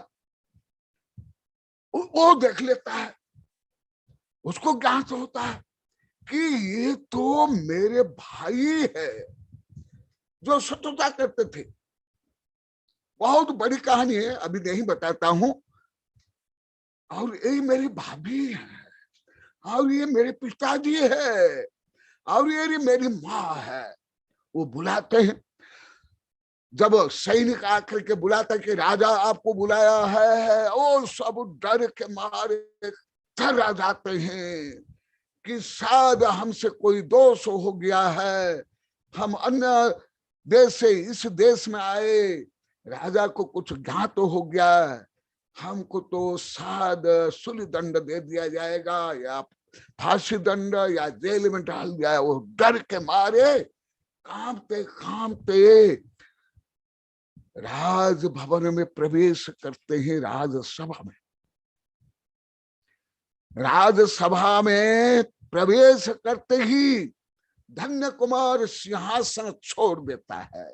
वो देख लेता है, उसको ज्ञान होता है कि ये तो मेरे भाई है जो शत्रुता करते थे। बहुत बड़ी कहानी है, अभी नहीं बताता हूं। और ये मेरी भाभी है, और ये मेरे पिताजी है, और ये मेरी माँ है। वो बुलाते हैं, जब सैनिक आकर के बुलाता कि राजा आपको बुलाया है, और सब डर के मारे थर्रा जाते हैं कि शायद हमसे कोई दोष हो गया है, हम अन्य देश से इस देश में आए, राजा को कुछ ज्ञात हो गया, हमको तो शायद सूली दंड दे दिया जाएगा या फांसी दंड या जेल में डाल दिया। वो डर के मारे कांपते कांपते राजभवन में प्रवेश करते हैं। राजसभा में प्रवेश करते ही धन्य कुमार सिंहासन छोड़ देता है,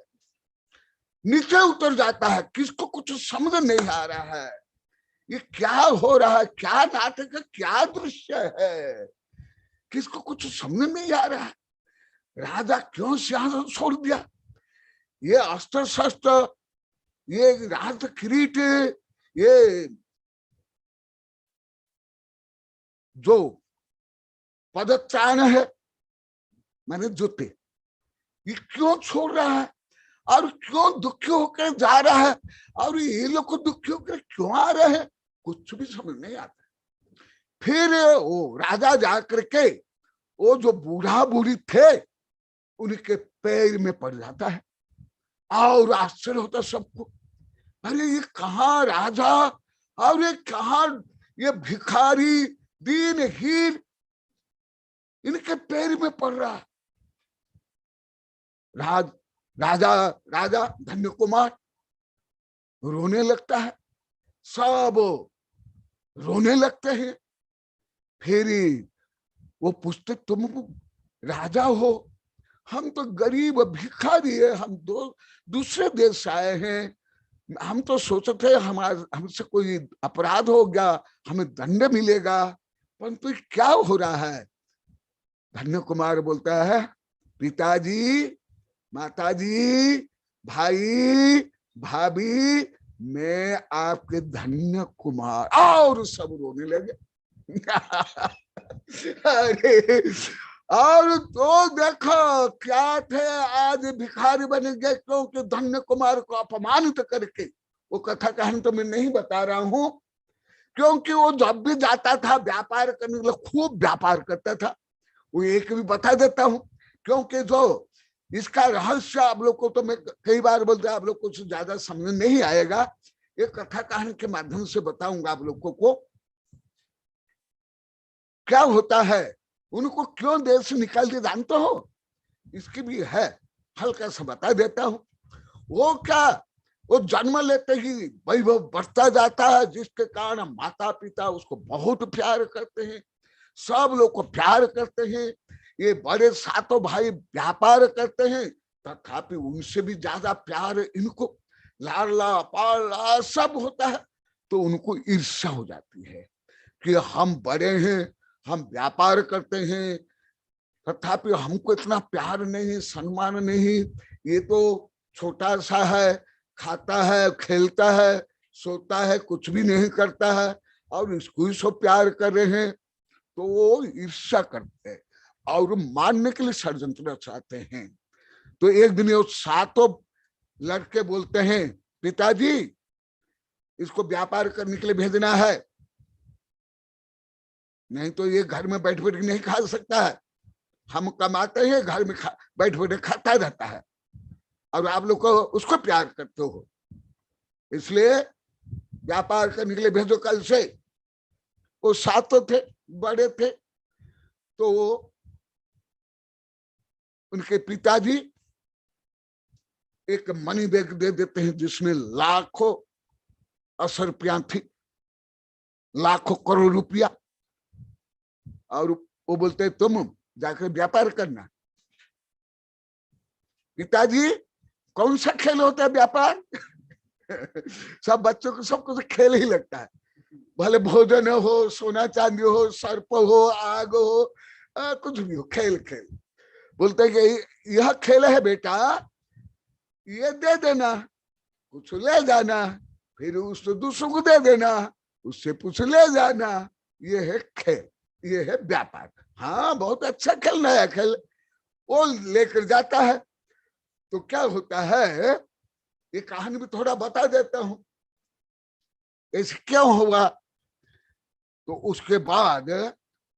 नीचे उतर जाता है। किसको कुछ समझ नहीं आ रहा है, ये क्या हो रहा है, क्या नाटक है, क्या दृश्य है, किसको कुछ समझ नहीं आ रहा है। राजा क्यों सिंहासन छोड़ दिया? ये अस्त्र शस्त्र, ये राज किरीट, ये जो पदत्राण है मैंने जूते, ये क्यों छोड़ रहा है और क्यों दुखी होकर जा रहा है, और ये लोग दुखी होकर क्यों आ रहे हैं, कुछ भी समझ नहीं आता। फिर वो राजा जाकर के वो जो बूढ़ा बूढ़ी थे उनके पैर में पड़ जाता है, और आश्चर्य होता सबको, अरे ये कहाँ राजा और ये कहाँ ये भिखारी दीनहीन इनके पैर में पड़ रहा है। राजा धन्य कुमार रोने लगता है, सब रोने लगते हैं। फिर वो पूछते तुम राजा हो, हम तो गरीब भिखारी है, हम दूसरे देश आए हैं, हम तो सोचते थे हमसे कोई अपराध हो गया, हमें दंड मिलेगा, परंतु क्या हो रहा है? धन्य कुमार बोलता है पिताजी, माताजी, भाई, भाभी, मैं आपके धन्य कुमार, और सब रोने लगे। अरे और तो देखो क्या थे, आज भिखारी बन गए क्योंकि धन्य कुमार को अपमानित करके। वो कथा कहानी तो मैं नहीं बता रहा हूं, क्योंकि वो जब भी जाता था व्यापार करने के लिए, खूब व्यापार करता था। वो एक भी बता देता हूं, क्योंकि जो इसका रहस्य आप लोग को तो मैं कई बार बोलता, आप लोग को ज्यादा समझ नहीं आएगा, ये कथा कहानी के माध्यम से बताऊंगा आप लोगों को। क्या होता है, उनको क्यों देश से निकाल दिया जानते हो? इसकी भी है, हल्का सा बता देता हूं। वो क्या, वो जन्म लेते ही वैभव बढ़ता जाता है, जिसके कारण माता पिता उसको बहुत प्यार करते हैं, सब लोग को प्यार करते हैं। ये बड़े सातों भाई व्यापार करते हैं, तथापि उनसे भी ज्यादा प्यार इनको, लाडला पाला सब होता है। तो उनको ईर्ष्या हो जाती है कि हम बड़े हैं, हम व्यापार करते हैं, तथापि हमको इतना प्यार नहीं, सम्मान नहीं, ये तो छोटा सा है, खाता है, खेलता है, सोता है, कुछ भी नहीं करता है, और इसको ही सब प्यार कर रहे हैं। तो वो ईर्ष्या करते हैं और मारने के लिए षड्यंत्र रचाते हैं। तो एक दिन वो सातों लड़के बोलते हैं पिताजी, इसको व्यापार करने के लिए भेजना है, नहीं तो ये घर में बैठ बैठ नहीं खा सकता है, हम कमाते हैं, घर में बैठ बैठ खाता रहता है, और आप लोग को उसको प्यार करते हो, इसलिए व्यापार करने के लिए भेजो कल से। वो सातों थे, बड़े थे, तो उनके पिताजी एक मनी बैग दे देते हैं जिसमें लाखों असरपियां थी, लाखों करोड़ रुपया, और वो बोलते हैं तुम जाकर व्यापार करना, पिताजी कौन सा खेल होता है व्यापार? सब बच्चों को सबको तो खेल ही लगता है, भले भोजन हो, सोना चांदी हो, सर्प हो, आग हो, कुछ भी हो, खेल खेल। बोलते हैं कि यह खेल है बेटा, ये दे देना, कुछ ले जाना, फिर उसको दूसरों को दे देना, उससे कुछ ले जाना, ये है खेल, ये है व्यापार। हाँ बहुत अच्छा खेल, नया खेल, वो लेकर जाता है। तो क्या होता है, ये कहानी भी थोड़ा बता देता हूं ऐसे क्यों हुआ। तो उसके बाद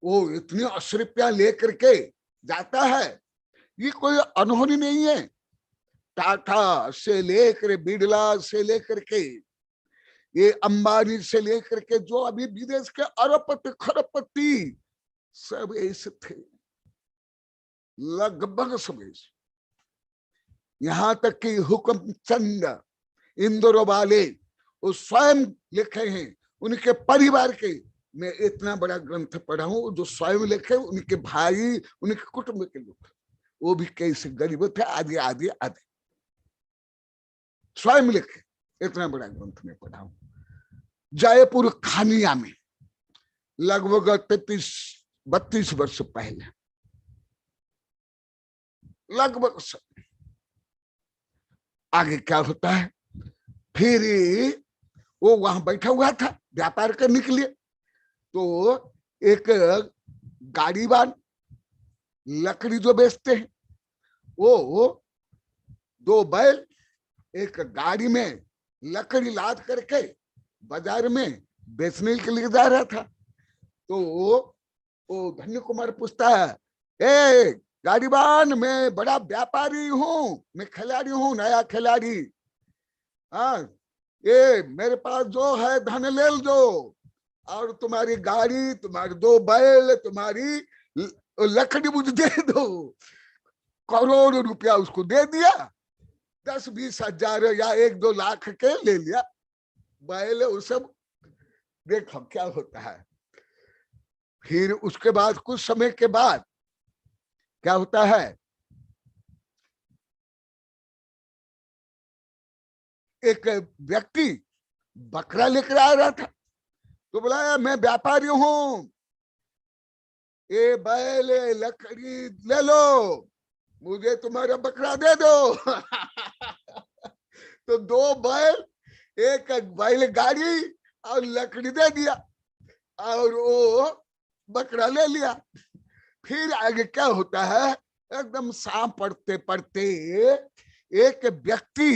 वो इतनी अश्रुपियां लेकर के जाता है, ये कोई अनहोनी नहीं है। टाटा से लेकर, बिड़ला से लेकर के, ये अंबानी से लेकर के, जो अभी विदेश के अरबपति खरबपति सब ऐसे थे, लगभग सब ऐसे। यहां तक कि हुक्मचंद इंदौर वाले वो स्वयं लिखे हैं, उनके परिवार के, मैं इतना बड़ा ग्रंथ पढ़ा हूं जो स्वयं लिखे, उनके भाई, उनके कुटुंब के लोग, वो भी कैसे गरीब थे, आदि आदि आदि, स्वयं लिखे, इतना बड़ा ग्रंथ में पढ़ा हूं। जयपुर खानिया में लगभग 33-32 वर्ष पहले, लगभग। आगे क्या होता है, फिर वो वहां बैठा हुआ था व्यापार करने के लिए। तो एक गाड़ीवान, लकड़ी जो बेचते हैं, वो 2 बैल एक गाड़ी में लकड़ी लाद करके बाजार में बेचने के लिए जा रहा था। तो वो धन्य कुमार पूछता है, ए गाड़ीवान, मैं बड़ा व्यापारी हूँ, मैं खिलाड़ी हूँ, नया खिलाड़ी, हाँ ये मेरे पास जो है धन ले लो, और तुम्हारी गाड़ी, तुम्हारे 2 बैल, तुम्हारी लकड़ी मुझे दे दो। करोड़ रुपया उसको दे दिया, 10-20 हजार या 1-2 लाख के ले लिया बैल, वो सब। देखो क्या होता है। फिर उसके बाद कुछ समय के बाद क्या होता है, एक व्यक्ति बकरा लेकर आ रहा था। तो बोला, मैं व्यापारी हूं, ये बैल लकड़ी ले लो, मुझे तुम्हारा बकरा दे दो। तो 2 बैल, एक बैल गाड़ी और लकड़ी दे दिया, और वो बकरा ले लिया। फिर आगे क्या होता है, एकदम शाम पड़ते पड़ते एक व्यक्ति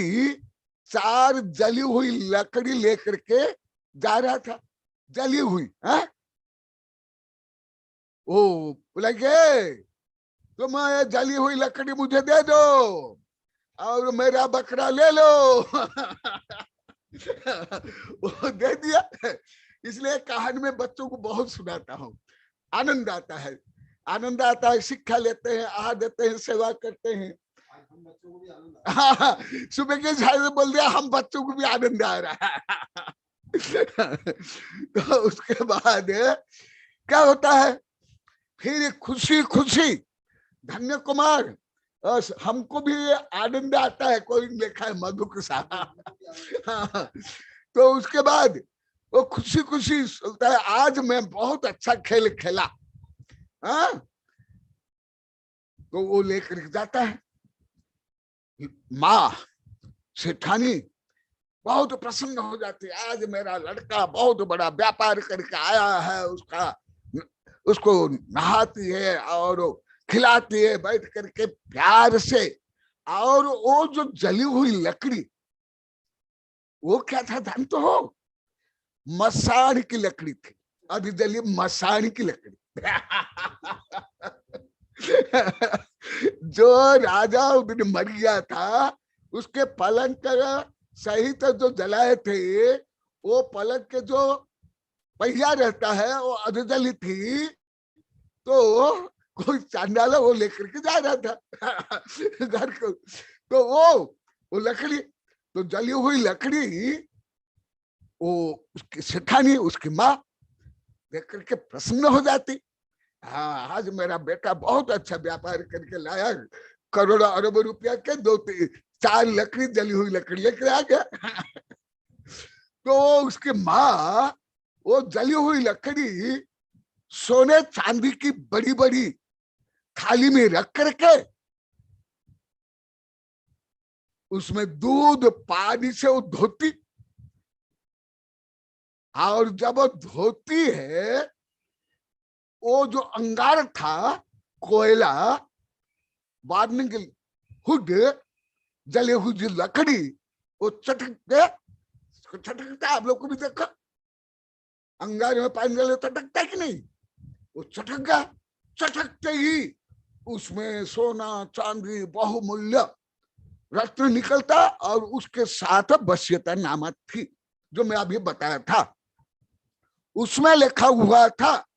4 जली हुई लकड़ी लेकर के जा रहा था, जली हुई। ओ बोलेंगे, तुम जली हुई लकड़ी मुझे दे दो और मेरा बकरा ले लो। वो दे दिया। इसलिए कहानी में बच्चों को बहुत सुनाता हूँ, आनंद आता है, आनंद आता है, शिक्षा लेते हैं, आहार देते हैं, सेवा करते हैं। हाँ, सुबह के झाड़ू बोल दिया, हम बच्चों को भी आनंद आ रहा है। तो उसके बाद क्या होता है, फिर खुशी खुशी धन्य कुमार, हमको भी आनंद आता है, कोई लिखा है मधु के साथ। तो उसके बाद वो खुशी खुशी सोचता है, आज मैं बहुत अच्छा खेल खेला। तो वो लेकर जाता है। माँ सेठानी बहुत प्रसन्न हो जाती है, आज मेरा लड़का बहुत बड़ा व्यापार करके आया है, उसको नहाती है और खिलाती है बैठ करके प्यार से। और वो जो जली हुई लकड़ी, वो क्या था जानते हो, मसाण की लकड़ी थी, अभी जली मसाण की लकड़ी। जो राजा उस दिन मर गया था, उसके पलंग का सहित जो जलाए थे, वो पलंग के जो पहिया रहता है वो अधजली थी। तो कोई चांडाला वो लेकर के जा रहा था घर को। तो वो लकड़ी, तो जली हुई लकड़ी, वो उसकी सेठानी, उसकी माँ देख करके प्रसन्न हो जाती। हाँ, आज मेरा बेटा बहुत अच्छा व्यापार करके लाया, करोड़ों अरबों रुपया के 4 लकड़ी, जली हुई लकड़ी लेकर आ गया। तो उसकी माँ वो जली हुई लकड़ी सोने चांदी की बड़ी बड़ी थाली में रख करके उसमें दूध पानी से वो धोती, और जब वो धोती है, वो जो अंगार था, कोयला, बार्निंग हुड, जले हुई जो लकड़ी, वो चटकता। आप लोग को भी देखा, अंगार में पानी डाले चटकता कि नहीं? वो चटक गया। चटकते ही उसमें सोना चांदी बहुमूल्य रत्न निकलता, और उसके साथ वसीयत नामा थी जो मैं अभी बताया था। उसमें लिखा हुआ था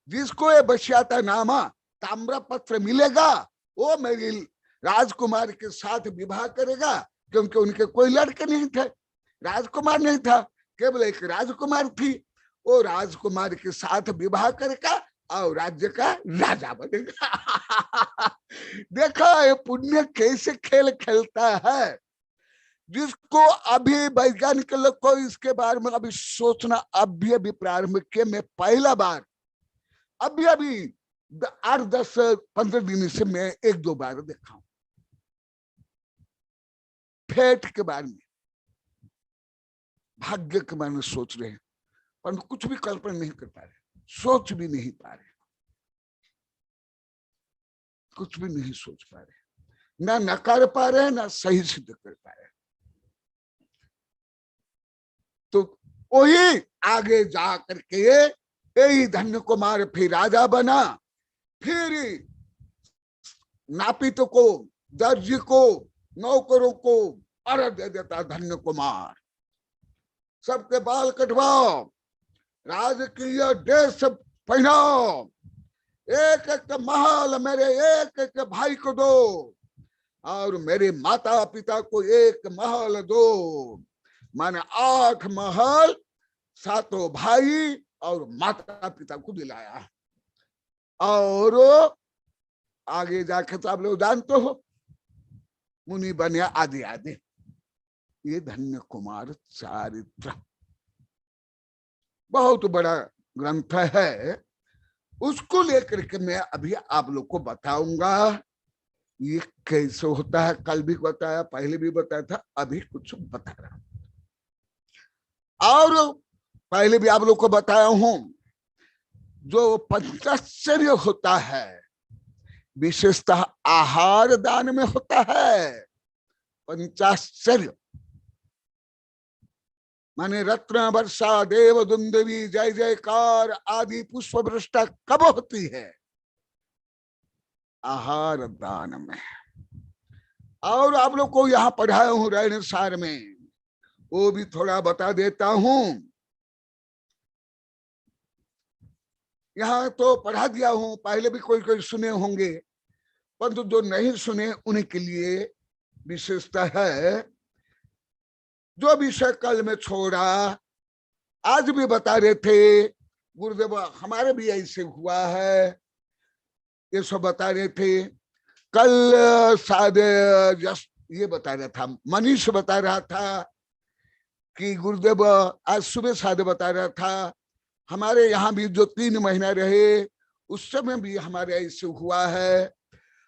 जिसको ये वसीयत नामा ताम्र पत्र मिलेगा वो मेरी राजकुमार के साथ विवाह करेगा, क्योंकि उनके कोई लड़के नहीं थे, राजकुमार नहीं था, केवल एक राजकुमार थी। वो राजकुमार के साथ विवाह करेगा और राज्य का राजा बनेगा। देखा ये पुण्य कैसे खेल खेलता है, जिसको अभी वैज्ञानिक लोग को इसके बारे में अभी सोचना अभी प्रारंभ किए। मैं पहला बार अभी 8-10-15 दिन से मैं 1-2 बार देखा हूं फेट के बारे में, भाग्य के बारे में सोच रहे हैं, पर कुछ भी कल्पना नहीं कर पा रहे, सोच भी नहीं पा रहे, कुछ भी नहीं सोच पा रहे, ना नकार पा रहे, ना सही सिद्ध कर पा रहे। तो वही आगे जा करके यही धन्य कुमार फिर राजा बना, फिर नापित को, दर्जी को, नौकरों को अर्घ दे देता धन्य कुमार। सबके बाल कटवाओ, राजकीय ड्रेस पहनाओ, एक एक महल मेरे एक एक भाई को दो, और मेरे माता पिता को एक महल दो। माने 8 महल 7 भाई और माता पिता को दिलाया। और आगे जाके तो आप लोग जानते हो, मुनि बने आदि आदि। ये धन्य कुमार चारित्र बहुत बड़ा ग्रंथ है, उसको लेकर के मैं अभी आप लोग को बताऊंगा ये कैसे होता है। कल भी बताया, पहले भी बताया था, अभी कुछ बता रहा हूं। और पहले भी आप लोग को बताया हूं, जो पंचाश्चर्य होता है विशेषतः आहार दान में होता है। पंचाश्चर्य माने रत्न वर्षा देव दुंदवी जय जयकार आदि पुष्प वृष्टा कब होती है? आहार दान में। और आप लोग को यहाँ पढ़ाया हूं रहने सार में, वो भी थोड़ा बता देता हूं। यहाँ तो पढ़ा दिया हूं, पहले भी कोई कोई सुने होंगे, परंतु जो नहीं सुने उनके लिए विशेषता है। जो विषय कल में छोड़ा आज भी बता रहे थे, गुरुदेव हमारे भी ऐसे हुआ है, ये सब बता रहे थे। कल शायद ये बता रहा था, मनीष बता रहा था कि गुरुदेव आज सुबह शायद बता रहा था, हमारे यहाँ भी जो 3 महीना रहे उस समय भी हमारे ऐसे हुआ है।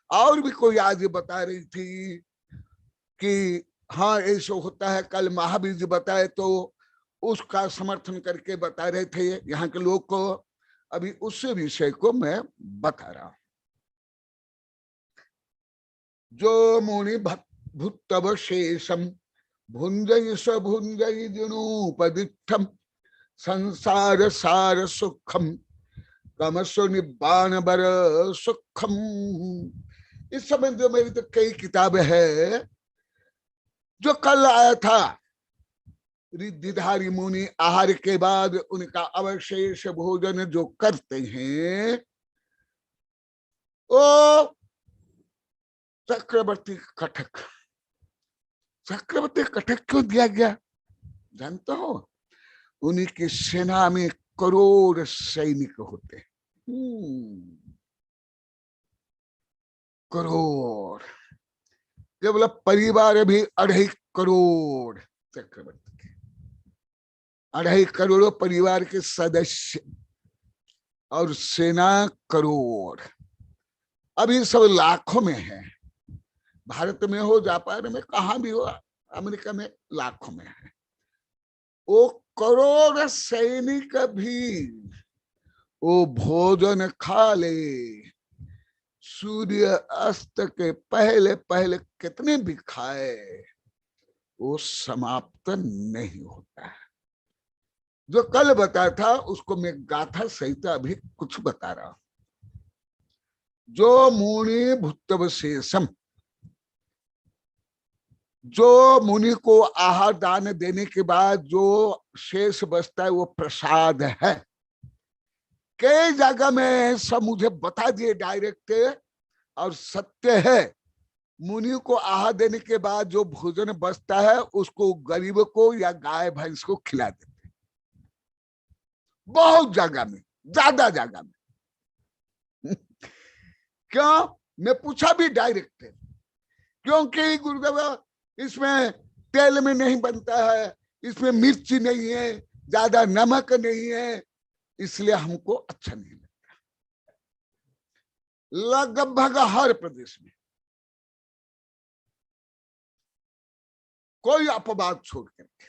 और भी कोई आज बता रही थी कि हाँ ऐसा होता है। कल महावीर जी बताए तो उसका समर्थन करके बता रहे थे यहाँ के लोग को। अभी उस विषय को मैं बता रहा हूं। जो मुनि भूतव शेषम भुंजय स भुंजय दिनोपदिष्ठम संसार सार सुखम कमसो निब्बान बर सुखम। इस समय जो मेरी तो कई किताबें है, जो कल आया था रिद्धिधारी मुनि आहार के बाद उनका अवशेष भोजन जो करते हैं, वो चक्रवर्ती कटक। चक्रवर्ती कटक क्यों दिया गया जानते हो? उन्हीं की सेना में करोड़ सैनिक होते, करोड़। केवल परिवार भी 2.5 करोड़ चक्रवर्ती के, 2.5 करोड़ परिवार के सदस्य और सेना करोड़। अभी सब लाखों में है। भारत में हो, जापान में, कहां भी हो, अमेरिका में लाखों में है। वो करोड़ सैनिक भी वो भोजन खा ले, सूर्य अस्त के पहले पहले कितने भी खाए, वो समाप्त नहीं होता है। जो कल बताया था उसको मैं गाथा सहित अभी कुछ बता रहा हूं। जो मुनि भूतव शेषम, जो मुनि को आहार दान देने के बाद जो शेष बचता है वो प्रसाद है। कई जगह में सब मुझे बता दिए डायरेक्ट, और सत्य है। मुनि को आहार देने के बाद जो भोजन बचता है उसको गरीब को या गाय भैंस को खिला देते। बहुत जगह में, ज्यादा जगह में। क्यों? मैं पूछा भी डायरेक्ट, क्योंकि गुरुदेव इसमें तेल में नहीं बनता है, इसमें मिर्ची नहीं है, ज्यादा नमक नहीं है, इसलिए हमको अच्छा नहीं लगता। लगभग हर प्रदेश में कोई अपवाद छोड़ करके,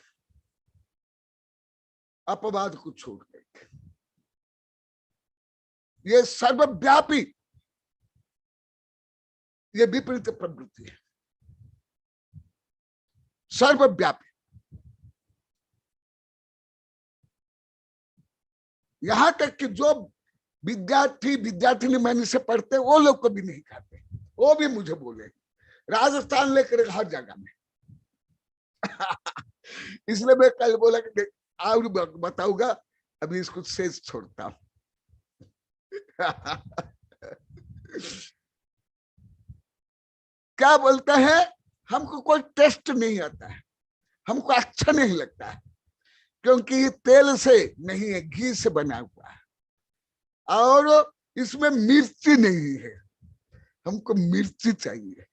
अपवाद को छोड़ करके, ये सर्वव्यापी, ये विपरीत प्रवृत्ति है, सर्वव्यापी। यहां तक कि जो विद्यार्थी विद्यार्थिनी मैंने से पढ़ते वो लोग को भी नहीं खाते। वो भी मुझे बोले, राजस्थान लेकर हर जगह में। इसलिए मैं कल बोला कि और बताऊंगा, अभी इसको शेष छोड़ता हूं। क्या बोलते हैं, हमको कोई टेस्ट नहीं आता है, हमको अच्छा नहीं लगता है, क्योंकि ये तेल से नहीं है, घी से बना हुआ है, और इसमें मिर्ची नहीं है। हमको मिर्ची चाहिए।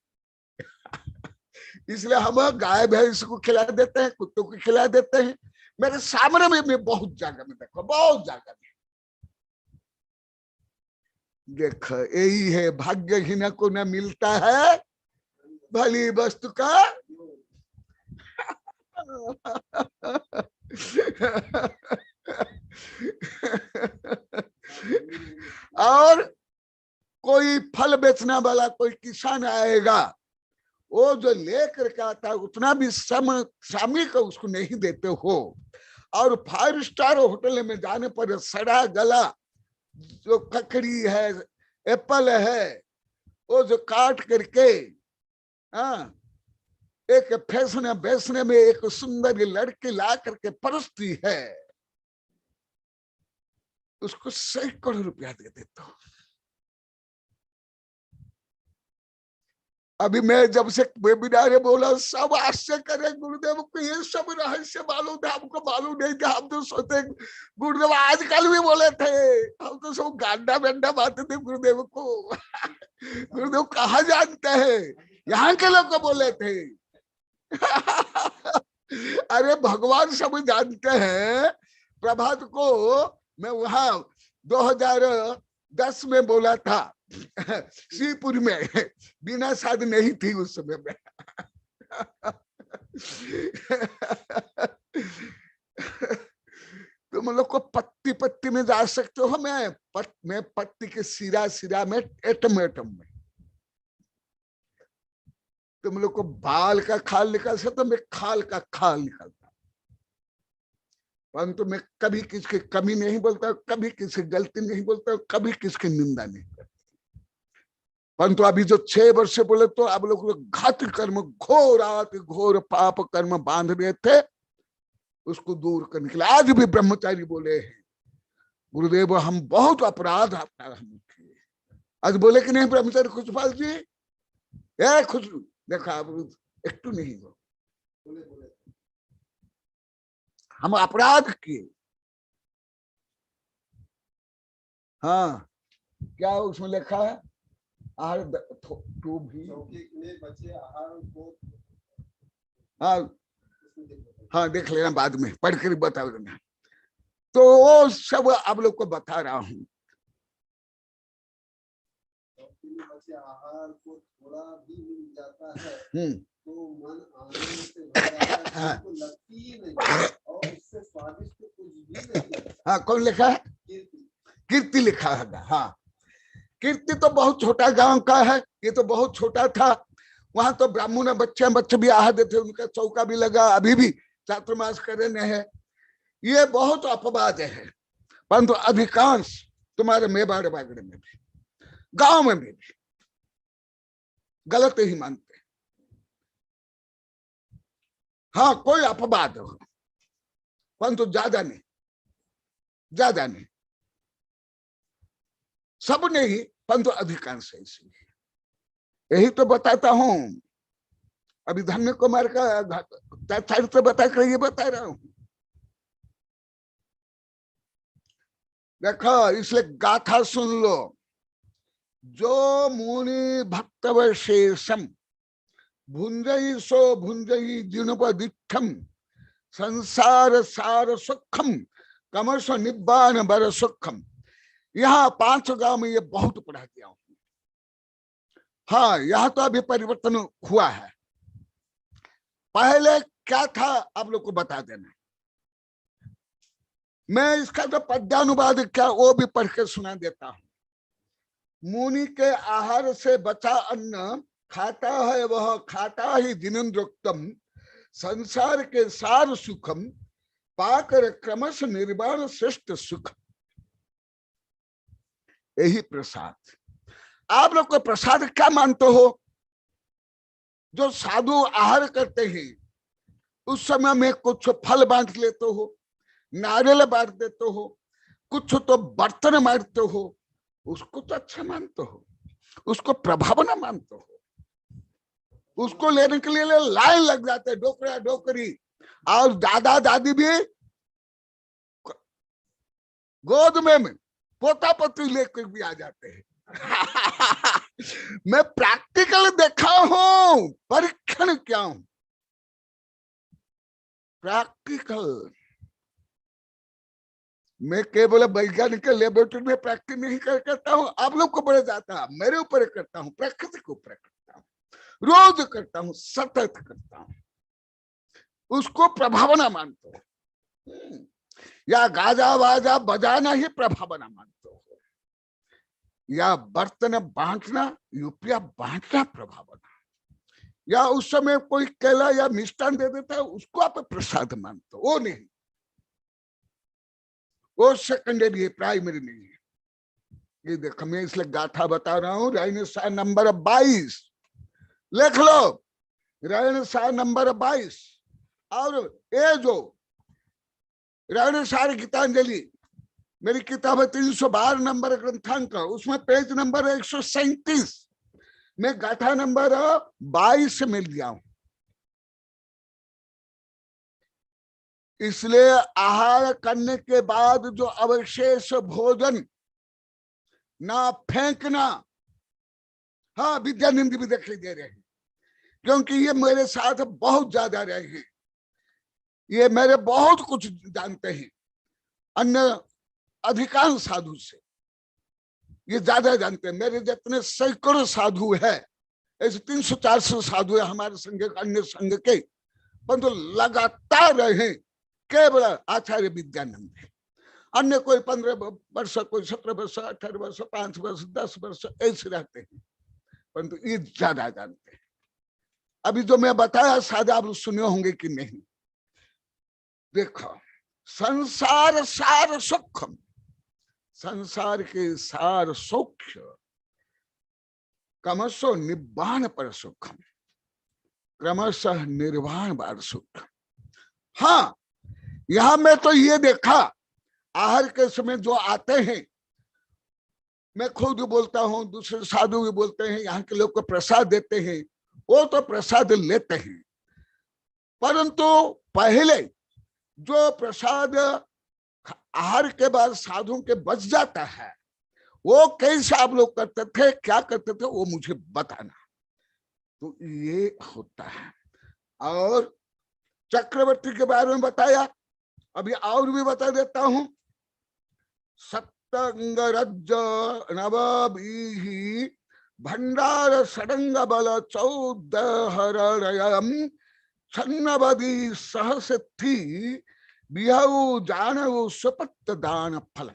इसलिए हम गाय भैंस को खिला देते हैं, कुत्तों को खिला देते हैं। मेरे सामने में मैं बहुत जगह में देखो, बहुत जगह में देख, यही है भाग्यहीन को न मिलता है भली वस्तु का। और कोई फल बेचने वाला कोई किसान आएगा, वो जो लेकर के आता है उतना भी सामयिक उसको नहीं देते हो। और 5 स्टार होटल में जाने पर सड़ा गला जो ककड़ी है, एप्पल है, वो जो काट करके एक फैसने बेचने में एक सुंदर लड़की ला करके परसती है, उसको सैकड़ों रुपया दे देता हूं। अभी मैं जब से वेबिनार में बोला, सब आश्चर्य करे, गुरुदेव को ये सब रहस्य मालूम था, हमको मालूम नहीं था। हम तो सोचते गुरुदेव आजकल भी बोले थे, हम तो सब गांडा बेंडा बातें थे गुरुदेव को। गुरुदेव कहाँ जानते हैं, यहाँ के लोग को बोले थे। अरे भगवान सब जानते हैं। प्रभात को मैं वहां 2010 में बोला था, श्रीपुर में, बिना शादी नहीं थी उस समय में। तुम लोग को पत्ती पत्ती में जा सकते हो, मैं पत्ती के सिरा सिरा में, एटम एटम में। तुम लोग को बाल का खाल निकाल सकते, मैं खाल का खाल निकालता। परंतु मैं कभी किसकी कमी नहीं बोलता, कभी किसी गलती नहीं बोलता, कभी किसकी निंदा नहीं करता। परंतु अभी जो 6 वर्ष से बोले तो अब लोग घात कर्म, घोर पाप कर्म बांध रहे थे, उसको दूर करने के लिए आज भी ब्रह्मचारी बोले हैं, गुरुदेव हम बहुत अपराध आता हम किए। आज बोले कि नहीं ब्रह्मचारी खुशपाल जी, खुशबू देखा आप एक तो नहीं हो, हम अपराध किए। हाँ, क्या उसमें लिखा है, आहार तो भी में बचे आहार को हाँ हाँ देख लेना, बाद में पढ़ कर बता देना। तो वो सब आप लोग को बता रहा हूं। बचे आहार को थोड़ा भी मिल जाता है तो मन आनंद से भर जाता है, तो लगती ही नहीं और उससे स्वादिष्ट कुछ भी नहीं। हाँ कौन लिखा है? कीर्ति लिखा है। हाँ कीर्ति तो बहुत छोटा गांव का है, ये तो बहुत छोटा था। वहां तो ब्राह्मण बच्चे भी आहार देते, उनका चौका भी लगा, अभी भी चातुर्मास कर रहे हैं। ये बहुत अपवाद है, परंतु अधिकांश तुम्हारे मेवाड़ बागड़े में भी, गांव में भी गलत ही मानते। हाँ कोई अपवाद हो, परंतु ज्यादा नहीं, ज्यादा नहीं, सब नहीं, परंतु अधिकांश ऐसे। यही तो बताता हूं, अभी धन्य कुमार का चरित्र बता कर ये बता रहा हूं। देखो इसलिए गाथा सुन लो। जो मुनि भक्तवशेषम भुंजई सो भुंजई जिनुपदिठम संसार सार सुखम कमर्ष निब्बान बर सुखम। यहाँ 5 गांव में ये बहुत पढ़ा दिया हूं। हाँ यहाँ तो अभी परिवर्तन हुआ है, पहले क्या था आप लोग को बता देना। मैं इसका जो पद्यानुवाद क्या वो भी पढ़ के सुना देता हूं। मुनि के आहार से बचा अन्न खाता है वह खाता ही दिनंद्रोक्तम संसार के सार सुखम पाकर क्रमश निर्वाण श्रेष्ठ सुख। यही प्रसाद। आप लोग को प्रसाद क्या मानते हो? जो साधु आहार करते हैं उस समय में कुछ फल बांट लेते हो, नारियल बांट देते हो, कुछ तो बर्तन मारते हो, उसको तो अच्छा मानते हो, उसको प्रभावना मानते हो। उसको लेने के लिए लाइन लग जाते हैं, डोकरा डोकरी, और दादा दादी भी गोद में पोता पोती लेकर भी आ जाते हैं। मैं प्रैक्टिकल देखा हूं, परीक्षण क्या हूं, प्रैक्टिकल। मैं केवल वैज्ञानिक लेबोरेटरी में प्रैक्टिस नहीं करता हूं, आप लोग को बढ़ जाता है, मेरे ऊपर करता हूं, प्रकृति के ऊपर करता हूं, रोज करता हूं, सतत करता हूं, उसको प्रभावना मानता हूं। या गाजा वाजा बजाना ही प्रभावना मानते हो, या बर्तन बांटना, रुपया बांटना प्रभावना, या उस समय कोई केला या मिष्टान दे देता है उसको आप प्रसाद मानते हो, वो नहीं, वो सेकेंडरी है, प्राइमरी नहीं है। ये देखो मैं इसलिए गाथा बता रहा हूं। रायन सा नंबर 22 लिख लो, रायन सा नंबर 22। और ये जो रायन सार गीतांजलि मेरी किताब है 312 नंबर ग्रंथांक, उसमें पेज नंबर 137 में गाथा नंबर 22 मिल गया हूं। इसलिए आहार करने के बाद जो अवशेष भोजन ना फेंकना। हाँ विद्यानंद भी दिखाई दे रहे हैं, क्योंकि ये मेरे साथ बहुत ज्यादा रहे हैं, ये मेरे बहुत कुछ जानते हैं, अन्य अधिकांश साधु से ये ज्यादा जानते हैं। मेरे जितने सैकड़ों साधु है, ऐसे 300-400 साधु है हमारे संघ अन्य संघ के, परंतु लगातार रहे केवल आचार्य विद्यानंद। अन्य कोई 15 वर्ष, कोई 17 वर्ष, 18 वर्ष, 5 वर्ष, 10 वर्ष ऐसे रहते हैं, परंतु ये ज्यादा जानते हैं। अभी जो मैं बताया शायद आप सुने होंगे कि नहीं। देखो संसार सार सुखम, संसार के सार सौख्य क्रमशः निब्बाण पर सुखम, क्रमशः निर्वाण बार सुख। हाँ यहां में तो ये देखा, आहार के समय जो आते हैं, मैं खुद बोलता हूं, दूसरे साधु भी बोलते हैं, यहाँ के लोग को प्रसाद देते हैं, वो तो प्रसाद लेते हैं, परंतु पहले जो प्रसाद आहार के बाद साधुओं के बच जाता है वो कैसे आप लोग करते थे, क्या करते थे, वो मुझे बताना। तो ये होता है। और चक्रवर्ती के बारे में बताया, अभी और भी बता देता हूं। सप्तंग रज्ज नवबीहि भंडार षडंग बल 14 हरणयम छन्नबदी सहसिद्धि बिहु जानवु स्वपत्त दान फल।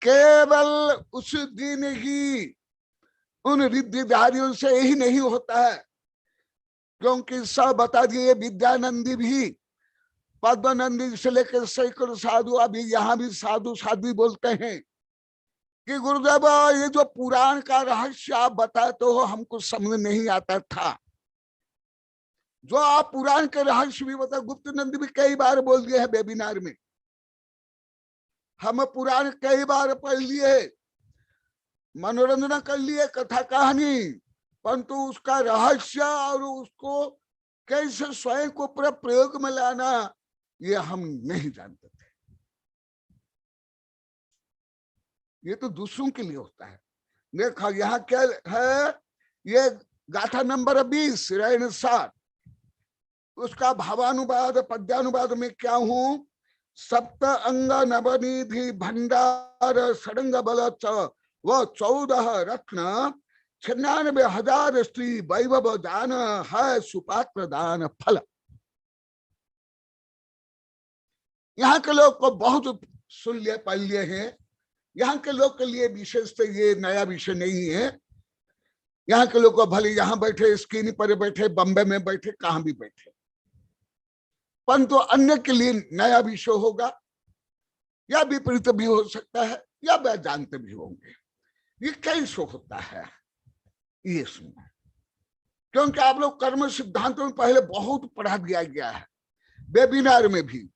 केवल उस दिन ही उन रिद्धिधारियों से ही नहीं होता है, क्योंकि सब बता दिए। विद्यानंदी भी, पद्मनंदी से लेकर सैकड़ों साधु, अभी यहाँ भी साधु साध्वी बोलते हैं कि गुरुदेव ये जो पुराण का रहस्य आप बताए तो हमको समझ नहीं आता था। जो आप पुराण के रहस्य भी बता, गुप्त नंदी भी कई बार बोल दिए हैं वेबिनार में। हम पुराण कई बार पढ़ लिए, मनोरंजन कर लिए, कथा कहानी, परंतु उसका रहस्य और उसको कैसे स्वयं को प्रयोग में लाना ये हम नहीं जानते थे। ये तो दूसरों के लिए होता है। देखा यहाँ क्या है, ये गाथा नंबर 20 ऋण 7, उसका भावानुवाद पद्यानुवाद में क्या हूं। सप्त अंग नवनिधि भंडार षडंग बल व 14 रत्न 96,000 स्त्री वैभव दान है सुपात्र दान फल। यहाँ के लोग को बहुत सुन लिए, पढ़ लिए हैं। यहाँ के लोग के लिए विशेष तो ये नया विषय नहीं है। यहाँ के लोग को भले यहाँ बैठे, स्क्रीन पर बैठे, बम्बे में बैठे, कहां भी बैठे, परंतु अन्य के लिए नया विषय होगा, या विपरीत भी हो सकता है, या वह जानते भी होंगे ये कैसे होता है। ये सुनो, क्योंकि आप लोग कर्म सिद्धांतों में पहले बहुत पढ़ा दिया गया है, वेबिनार में भी,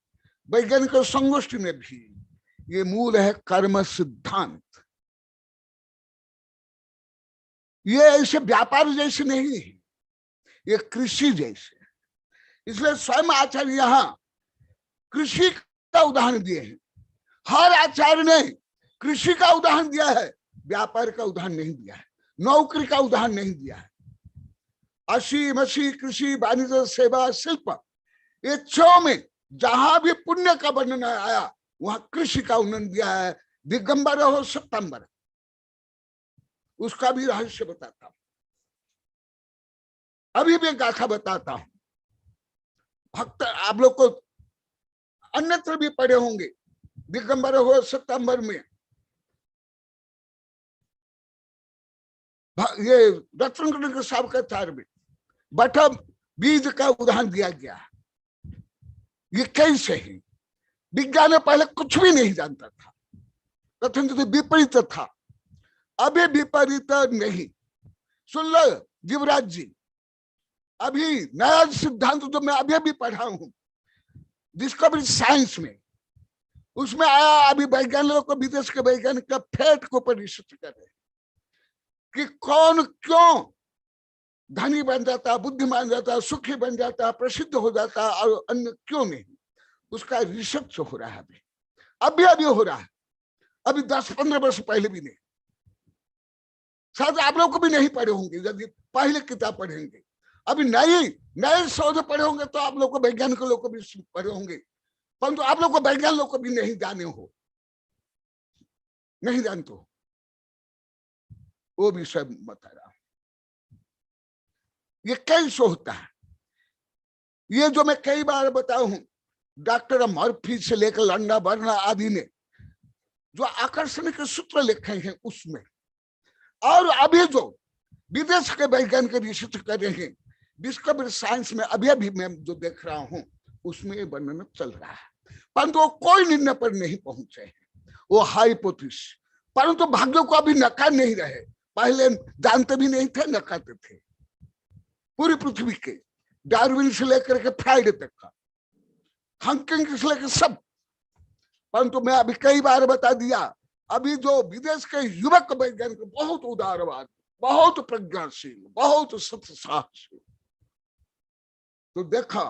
वैज्ञानिक संगोष्ठी में भी। ये मूल है कर्म सिद्धांत। ये ऐसे व्यापार जैसे नहीं है, ये कृषि जैसे। इसलिए स्वयं आचार्य यहाँ कृषि का उदाहरण दिए हैं। हर आचार्य ने कृषि का उदाहरण दिया है, व्यापार का उदाहरण नहीं दिया है, नौकरी का उदाहरण नहीं दिया है। असी मसी कृषि वाणिज्य सेवा शिल्प, ये 6 में जहां भी पुण्य का वर्णन आया वहां कृषि का उन्नयन दिया है। दिगंबर हो सितंबर, उसका भी रहस्य बताता हूं, अभी भी गाथा बताता हूं। भक्त आप लोग को अन्यत्र भी पढ़े होंगे। दिगंबर हो सितंबर में ये रत्न के साहब के 4 में बटा बीज का उदाहरण दिया गया है। ये कैसे है? विज्ञान पहले कुछ भी नहीं जानता था, कथन तो विपरीत था, अभी विपरीत नहीं। सुन लो जीवराज जी, अभी नया सिद्धांत जो मैं अभी भी पढ़ा हूं डिस्कवरी साइंस में, उसमें आया। अभी वैज्ञानिकों को, विदेश के वैज्ञानिक का फैट को ऊपर रिसर्च कर रहे कि कौन क्यों धनी बन जाता, बुद्धिमान जाता, सुखी बन जाता, प्रसिद्ध हो जाता, और अन्य क्यों नहीं। उसका रिसर्च हो रहा है अभी हो रहा है। अभी 10-15 वर्ष पहले भी नहीं, शायद आप लोग को भी नहीं पढ़े होंगे। यदि पहले किताब पढ़ेंगे, अभी नए शोध पढ़े होंगे तो आप लोग को, वैज्ञानिक लोग को भी पढ़े होंगे, परंतु आप लोग को वैज्ञानिक लोग को भी नहीं जाने हो, नहीं जानते हो, वो विषय बता रहा हूं। ये कैसे होता है, ये जो मैं कई बार बताया हूं, डॉक्टर मर्फी से लेकर लंडा बर्ना आदि ने जो आकर्षण के सूत्र लिखे हैं उसमें, और अभी जो विदेश के वैज्ञानिक रिसर्च कर रहे हैं डिस्कवरी साइंस में, अभी मैं जो देख रहा हूं उसमें वर्णन चल रहा है, परंतु वो कोई निर्णय पर नहीं पहुंचे हैं। वो हाइपोथेसिस, परंतु भाग्यों को अभी नकार नहीं रहे। पहले जानते भी नहीं थे, नकारते थे। पूरी पृथ्वी के डार्विन से लेकर के फ्राइडे तक का, हॉकिंग से लेकर सब, परंतु मैं अभी कई बार बता दिया, अभी जो विदेश के युवक वैज्ञानिक बहुत उदारवाद, बहुत प्रज्ञाशील, बहुत सत्साहसी, तो देखा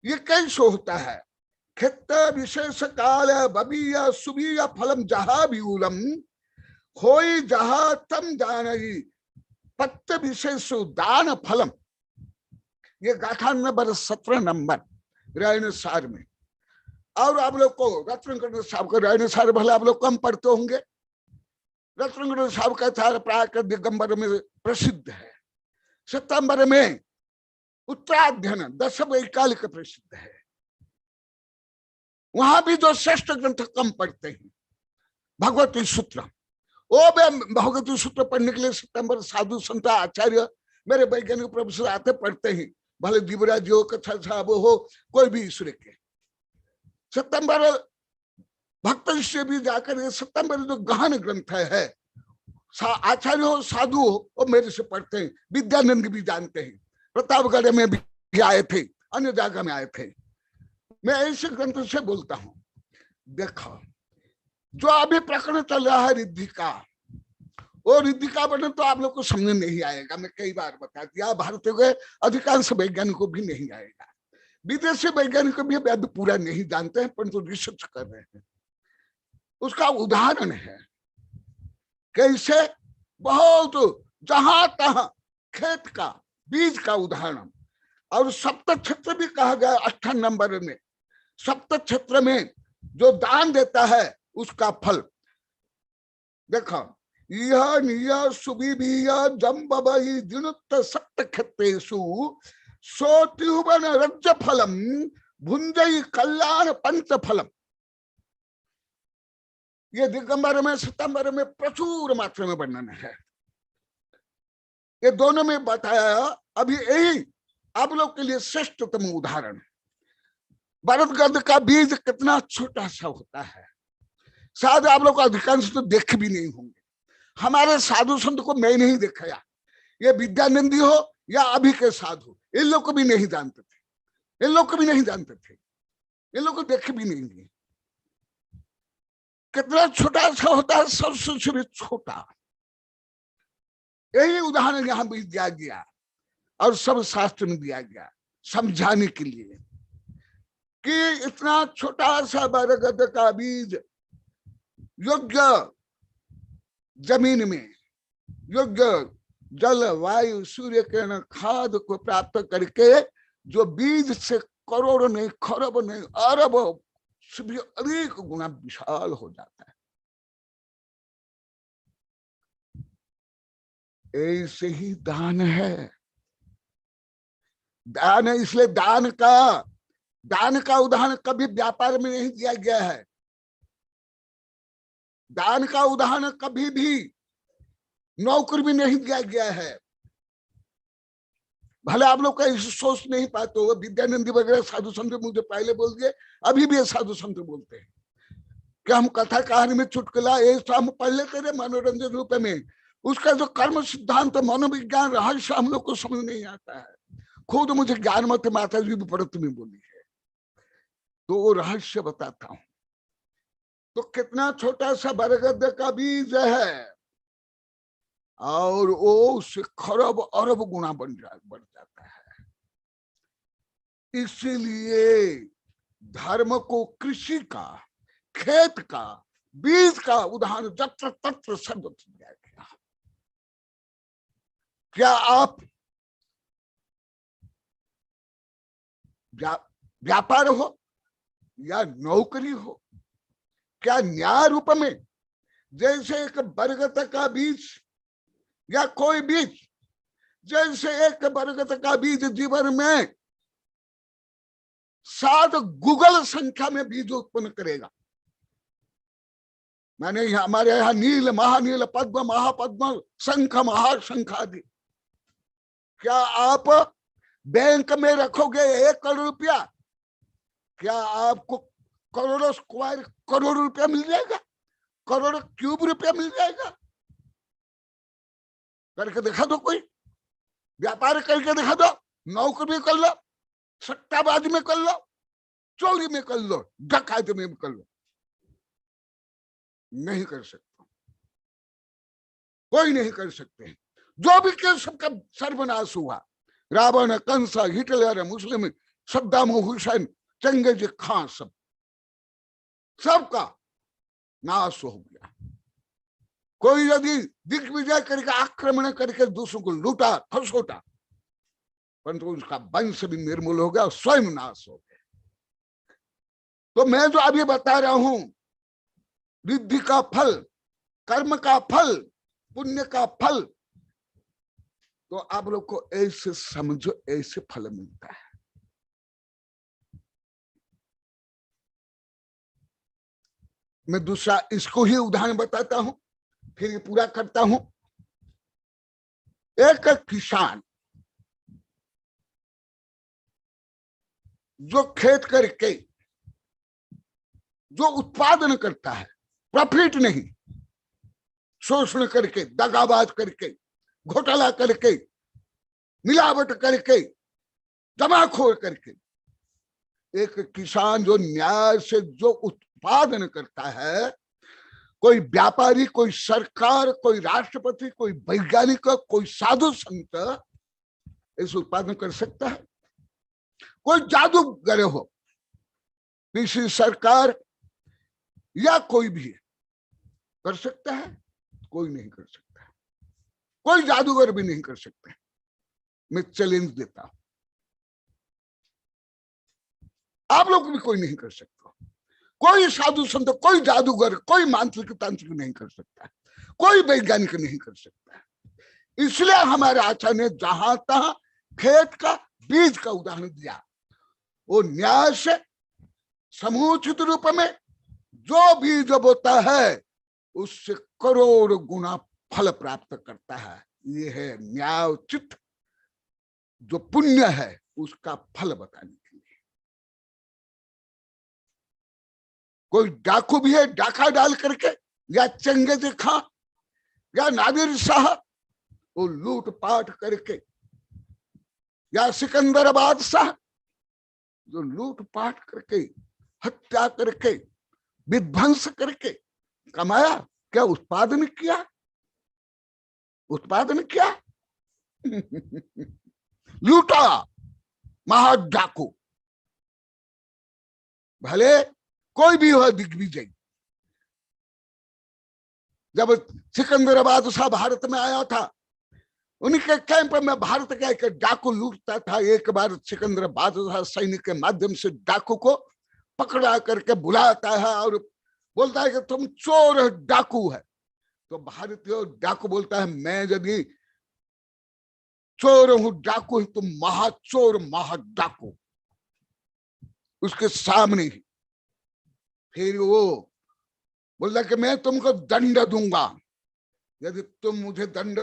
ये कैसे होता है। खित्त विशेष काल बबीय सुबीय फलम जहा विऊलम होई जहा तम जानई पत्त विशेष दान फलम। ये गाथा नंबर 17 नंबर रायन सार में। और आप लोग को रत्नगढ़ साहब का रायन सार भले आप लोग कम पढ़ते होंगे। रत्नगढ़ साहब का सार प्राय दिगंबर में प्रसिद्ध है। सितंबर में उत्तराध्ययन 10 वैकालिक प्रसिद्ध है। वहां भी जो श्रेष्ठ ग्रंथ कम पढ़ते हैं भगवती सूत्र, वो भगवती सूत्र पढ़ने के लिए सितंबर साधु संत आचार्य मेरे वैज्ञानिक प्रोफेसर आते पढ़ते हैं, भले दिवराज हो कथा साहब हो कोई भी ईश्वर के। सितंबर भक्त से भी जाकर ये सितंबर जो गहन ग्रंथ है आचार्य हो साधु हो वो मेरे से पढ़ते हैं। विद्यानंद भी जानते हैं, प्रतापगढ़ में भी आए थे, अन्य जगह में आए थे। मैं ऐसे ग्रंथ से बोलता हूं। देखो जो अभी प्रकरण चल रहा है रिद्धि का, वो रिद्धि का वर्णन तो आप लोग को समझ नहीं आएगा। मैं कई बार बता दिया, भारतीय के अधिकांश वैज्ञानिकों भी नहीं आएगा। विदेशी वैज्ञानिक भी अभी पूरा नहीं जानते हैं, परंतु रिसर्च कर रहे हैं। उसका उदाहरण है कैसे बहुत जहां तहां खेत का बीज का उदाहरण। और सप्त क्षेत्र भी कहा गया 8 नंबर में। सप्त क्षेत्र में जो दान देता है उसका फल देखो। यह निय सुबीबीय जम्बबई दिनुत्त सप्त क्षेत्रेषु सोत्युवन रज्ज फलम भुंजई कल्याण पंच फलम। ये दिगंबर में सितंबर में प्रचुर मात्रा में वर्णन है। ये दोनों में बताया। अभी यही आप लोग के लिए श्रेष्ठतम उदाहरण। बरगद का बीज कितना छोटा सा होता है, शायद आप लोग अधिकांश तो देख भी नहीं होंगे। हमारे साधु संत को मैं नहीं दिखाया, ये विद्यानंदी हो या अभी के साधु, इन लोग को भी नहीं जानते थे। इन लोग को भी नहीं जानते थे, इन लोग को देखे भी नहीं दिए। कितना छोटा सा होता है, सबसे भी छोटा। यही उदाहरण यहां भी दिया गया और सब शास्त्र में दिया गया समझाने के लिए कि इतना छोटा सा बरगद का बीज योग्य जमीन में योग्य जल वायु सूर्य किरण खाद को प्राप्त करके जो बीज से करोड़ नहीं खरब नहीं अरब से भी अधिक गुना विशाल हो जाता है। ऐसे ही दान है। दान इसलिए दान का उदाहरण कभी व्यापार में नहीं दिया गया है। दान का उदाहरण कभी भी नौकरी में नहीं दिया गया है। भले आप लोग का सोच नहीं पाते हो। विद्यानंदी वगैरह साधु संत मुझे पहले बोल दिए, अभी भी साधु संत बोलते हैं कि हम कथा कहानी में चुटकुला ये तो हम पढ़ लेते रहे मनोरंजन रूप में। उसका जो कर्म सिद्धांत मनोविज्ञान रहस्य हम लोग को समझ नहीं आता है। खुद मुझे ज्ञान मत माता जी भी पढ़त में बोली है, तो वो रहस्य बताता हूं। तो कितना छोटा सा बरगद का बीज है और वो उससे खरब अरब गुना बढ़ जाता है। इसीलिए धर्म को कृषि का, खेत का, बीज का उदाहरण जत्र तत्र सर्वत्र दिया गया। क्या आप व्यापार हो या नौकरी हो, क्या न्याय रूप में जैसे एक बरगद का बीज या कोई बीज, जैसे एक बरगद का बीज जीवन में 7 गूगल संख्या में बीज उत्पन्न करेगा। मैंने हमारे यहाँ नील महानील पद्म महापद्म शंख महाशंख आदि। क्या आप बैंक में रखोगे 1 करोड़ रुपया, क्या आपको करोड़ों स्क्वायर करोड़ रुपया मिल जाएगा? करोड़ क्यूब रुपया मिल जाएगा? करके दिखा दो। कोई व्यापार करके दिखा दो, नौकरी कर लो, सट्टाबाजी में कर लो, चोरी में कर लो, डकैती में कर लो। नहीं कर सकते, कोई नहीं कर सकते। जो भी के सबका सर्वनाश हुआ, रावण, कंस, हिटलर, मुस्लिम, सद्दाम हुसैन, चंगेज खान, सब सबका नाश हो गया। कोई यदि दिग्विजय करके आक्रमण करके दूसरों को लूटा खसोटा, परंतु उसका वंश भी निर्मूल हो गया और स्वयं नाश हो गया। तो मैं जो अभी बता रहा हूं, रिद्धि का फल, कर्म का फल, पुण्य का फल, तो आप लोग को ऐसे समझो, ऐसे फल मिलता है। मैं दूसरा इसको ही उदाहरण बताता हूं, फिर ये पूरा करता हूं। एक किसान जो खेत करके जो उत्पादन करता है, प्रॉफिट नहीं, शोषण करके, दगाबाज करके, घोटाला करके, मिलावट करके, जमाखोर करके, एक किसान जो न्याय से जो उत्पादन करता है, कोई व्यापारी, कोई सरकार, कोई राष्ट्रपति, कोई वैज्ञानिक, कोई साधु संत इस उत्पादन कर सकता है? कोई जादूगर हो, किसी सरकार या कोई भी कर सकता है? कोई नहीं कर सकता, कोई जादूगर भी नहीं कर सकता। मैं चैलेंज देता हूं, आप लोग भी कोई नहीं कर सकता। कोई साधु संत, कोई जादूगर, कोई मांत्रिक तांत्रिक नहीं कर सकता, कोई वैज्ञानिक नहीं कर सकता। इसलिए हमारे आचार्य ने जहां तहां खेत का बीज का उदाहरण दिया, वो न्याय से समुचित रूप में जो बीज बोता है उससे करोड़ गुना फल प्राप्त करता है। ये है न्यायोचित जो पुण्य है उसका फल बताने के लिए। कोई डाकू भी है, डाका डाल करके, या चंगेज खां या नादिर शाह, वो लूट पाट करके, या सिकंदर बादशाह जो लूट पाट करके, हत्या करके, विध्वंस करके कमाया, क्या उत्पादन किया? उत्पादन किया? लूटा, महाडाकू। भले कोई भी हो दिग्विजय। जब सिकंदर बादशाह भारत में आया था, उनके कैंप में भारत का एक डाकू लूटता था। एक बार सिकंदर बादशाह सैनिक के माध्यम से डाकू को पकड़ा करके बुलाता है और बोलता है कि तुम चोर डाकू है। तो भारतीय डाकू बोलता है, मैं यदि चोर हूं, डाकू हूं, तुम महाचोर महाडाकू। उसके सामने ही फिर वो बोलता कि मैं तुमको दंड दूंगा, यदि तुम मुझे दंड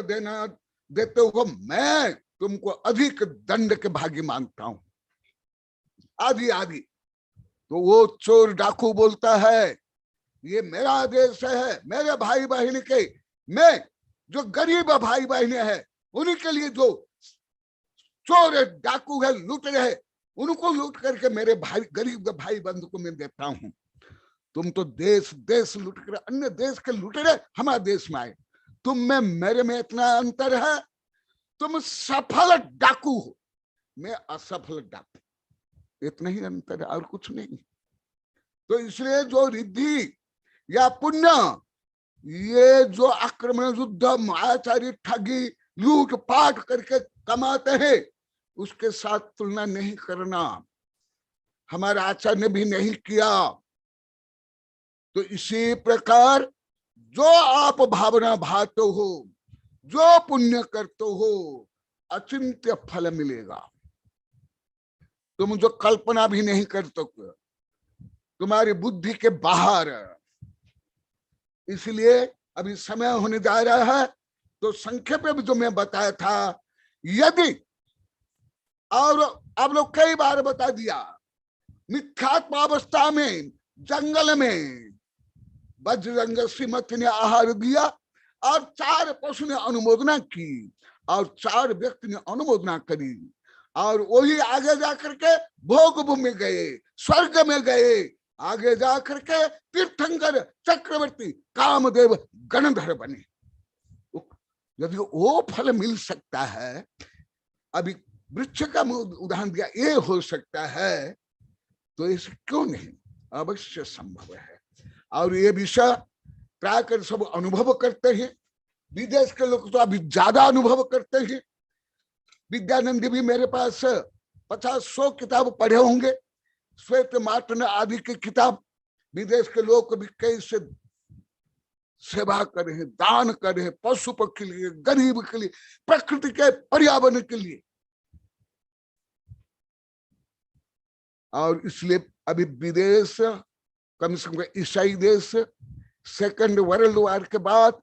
देते हो, मैं तुमको अधिक दंड के भागी मानता हूं, आदि आदि। तो वो चोर डाकू बोलता है, ये मेरा देश है, मेरे भाई बहन के, मैं जो गरीब भाई बहन है उन्हीं के लिए जो चोर डाकू है, लूट रहे, उनको लूट करके मेरे भाई गरीब भाई बंधु को मैं देता हूं। तुम तो देश देश लूट कर अन्य देश के लूट रहे, हमारे देश में आए। तुम में मेरे में इतना अंतर है, तुम सफल डाकू हो, मैं असफल डाकू, इतना ही अंतर है और कुछ नहीं। तो इसलिए जो रिद्धि या पुण्य, ये जो आक्रमण, युद्ध, मायाचारी, ठगी, लूट पाट करके कमाते हैं, उसके साथ तुलना नहीं करना। हमारे आचार्य ने भी नहीं किया। तो इसी प्रकार जो आप भावना भाते हो, जो पुण्य करते हो, अचिंत्य फल मिलेगा। तुम जो कल्पना भी नहीं करते, तुम्हारी बुद्धि के बाहर। इसलिए अभी समय होने जा रहा है, तो संक्षेप में जो मैं बताया था, यदि और आप लोग कई बार बता दिया, मिथ्यात्मावस्था में जंगल में बजरंग श्रीमती ने आहार दिया और 4 पशु ने अनुमोदना की और 4 व्यक्ति ने अनुमोदना करी, और वही आगे जाकर के भोग भूमि में गए, स्वर्ग में गए, आगे जाकर के तीर्थंकर चक्रवर्ती कामदेव गणधर बने। यदि वो फल मिल सकता है, अभी वृक्ष का उदाहरण दिया, ये हो सकता है, तो ऐसे क्यों नहीं? अवश्य संभव है। और ये विषय प्राय कर सब अनुभव करते हैं। विदेश के लोग तो अभी ज्यादा अनुभव करते हैं। विद्यानंद भी मेरे पास 50-100 किताब पढ़े होंगे, श्वेत मार्टन आदि की किताब। विदेश के लोग भी कैसे सेवा करे हैं, दान करे हैं, पशु पक्षी के लिए, गरीब के लिए, प्रकृति के पर्यावरण के लिए। और इसलिए अभी विदेश, कम से कम ईसाई देश, सेकंड वर्ल्ड वॉर के बाद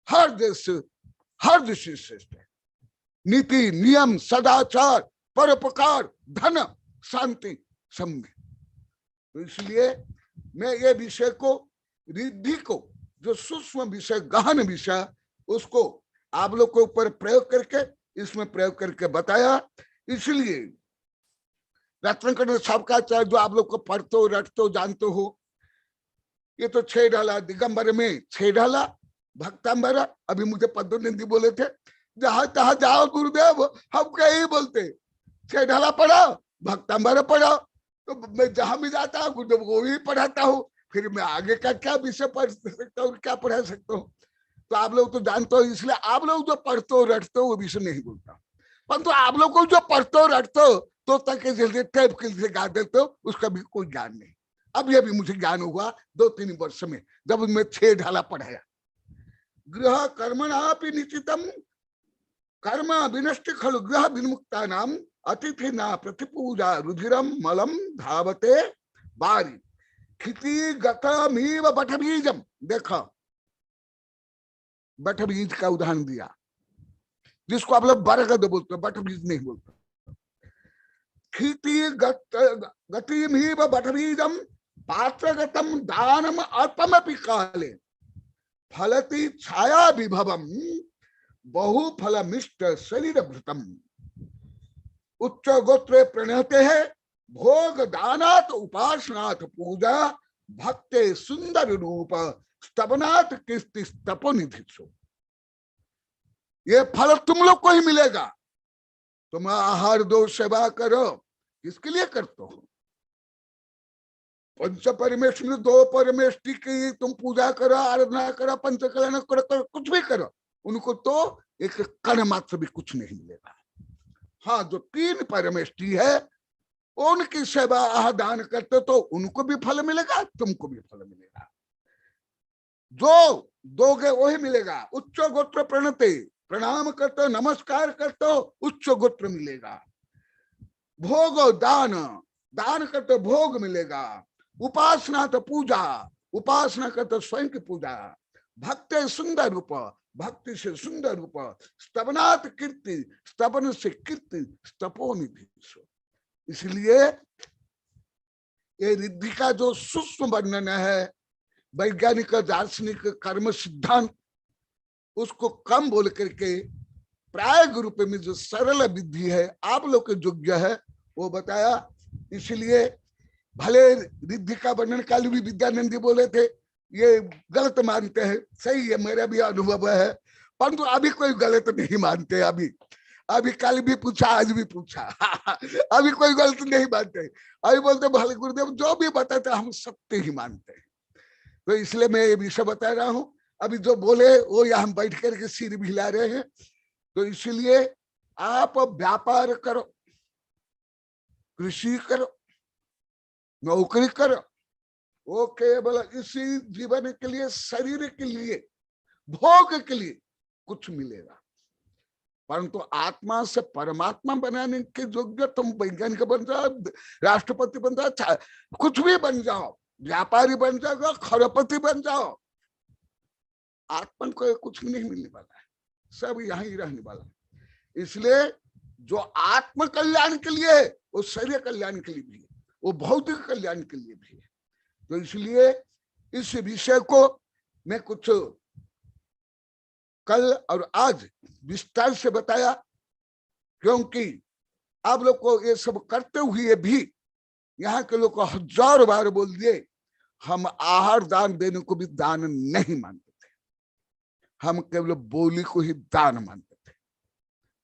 हर देश से श्रेष्ठ है। नीति, नियम, सदाचार, परोपकार, धन, शांति, समझ। तो इसलिए मैं ये विषय को, रिद्धि को, जो सूक्ष्म विषय, गहन विषय, उसको आप लोग के ऊपर प्रयोग करके, इसमें प्रयोग करके बताया। इसलिए रत्नाकर सबका जो आप लोग को पढ़ते हो, रटते हो, जानते हो, ये तो 6 ढाला, दिगंबर में 6 ढाला, भक्तांबर। अभी मुझे पद्मनंदी बोले थे, जहां तहां जाओ गुरुदेव, हम कहीं बोलते 6 ढाला पढ़ा, भक्तांबर पढ़ा। तो मैं जहां भी जाता हूँ गुरुदेव को भी पढ़ाता हूँ। फिर मैं आगे का क्या विषय पढ़ सकता हूँ, क्या पढ़ा सकता हूँ? तो आप लोग तो जानते हो, इसलिए आप लोग जो पढ़ते हो, रटते हो, वो विषय नहीं बोलता। परंतु आप लोग को जो पढ़ते हो, रटते हो, तो तक जल्दी टेप के लिए गा देते हो, उसका भी कोई ज्ञान नहीं। अब ये भी मुझे ज्ञान हुआ 2-3 वर्ष में, जब मैं 6 ढाला पढ़ाया। गृह कर्मणापि निश्चितम कर्म विनष्टि खलु गृह विमुक्ता नाम अतिथि ना प्रतिपूजा रुधिरम मलम धावते बारी खिति गतमीव बटबीजम। देखो, बटबीज का उदाहरण दिया, जिसको आप लोग बरगद बोलते हो, बटबीज नहीं बोलते। खिति गतिमीव बटबीजम पात्रगतम दानम अल्पमपि काले फलति छाया विभवम बहु फलमिष्ट शरीर भृतम उच्च गोत्रे प्रणहते है भोग दानात उपासनाथ पूजा भक्ते सुंदर रूप स्तवनाथ कीर्ति तपोनिधिषु। ये फल तुम लोग को ही मिलेगा। तुम आहार दो, सेवा करो, किसके लिए करते हो? पंच परमेश्वर, 2 परमेष्टि की तुम पूजा करो, आराधना करो, पंचकल्याण करो, कुछ भी करो, उनको तो एक कण मात्र भी कुछ नहीं मिलेगा। हाँ, जो 3 परमेष्टि है उनकी सेवा आह दान करते तो उनको भी फल मिलेगा, तुमको भी फल मिलेगा। जो दोगे वही मिलेगा। उच्च गोत्र प्रणते, प्रणाम करते हो, नमस्कार करते हो, उच्च गोत्र मिलेगा। भोग दान, दान करते भोग मिलेगा। उपासना तो पूजा, उपासना करते स्वयं की पूजा। भक्ति सुंदर रूप, भक्ति से सुंदर रूप। स्तवनाथ कीर्ति, स्तवन से कीर्ति, स्तपोनिधि। इसलिए ये रिद्धि का जो सूक्ष्म वर्णन है, वैज्ञानिक दार्शनिक कर्म सिद्धांत, उसको कम बोल करके प्रायोग रूप में जो सरल विधि है, आप लोग के योग्य है, वो बताया। इसलिए भले रिद्धि का वर्णन काल भी विद्यानंदी बोले थे, ये गलत मानते हैं, सही है, मेरा भी अनुभव है, परंतु अभी कोई गलत नहीं मानते। अभी कल भी पूछा, आज भी पूछा अभी कोई गलत नहीं मानते। अभी बोलते भले गुरुदेव जो भी बताते हम सत्य ही मानते हैं। तो इसलिए मैं ये विषय बता रहा हूं। अभी जो बोले वो यहाँ बैठ करके सिर भी हिला रहे हैं। तो इसलिए आप व्यापार करो, कृषि करो, नौकरी करो, वो केवल इसी जीवन के लिए, शरीर के लिए, भोग के लिए कुछ मिलेगा। परंतु आत्मा से परमात्मा बनाने के योग्य तुम वैज्ञानिक बन जाओ, राष्ट्रपति बन जाओ, कुछ भी बन जाओ, व्यापारी बन जाओ, खरपति बन जाओ, आत्मा को कुछ नहीं मिलने वाला है, सब यहाँ ही रहने वाला है। इसलिए जो आत्म कल्याण के लिए है वो शरीर कल्याण के लिए भी है, वो भौतिक कल्याण के लिए भी है। तो इसलिए इस विषय को मैं कुछ कल और आज विस्तार से बताया, क्योंकि आप लोग को ये सब करते हुए भी यहाँ के लोग को 1000 बार बोल दिए, हम आहार दान देने को भी दान नहीं मानते थे, हम केवल बोली को ही दान मानते थे।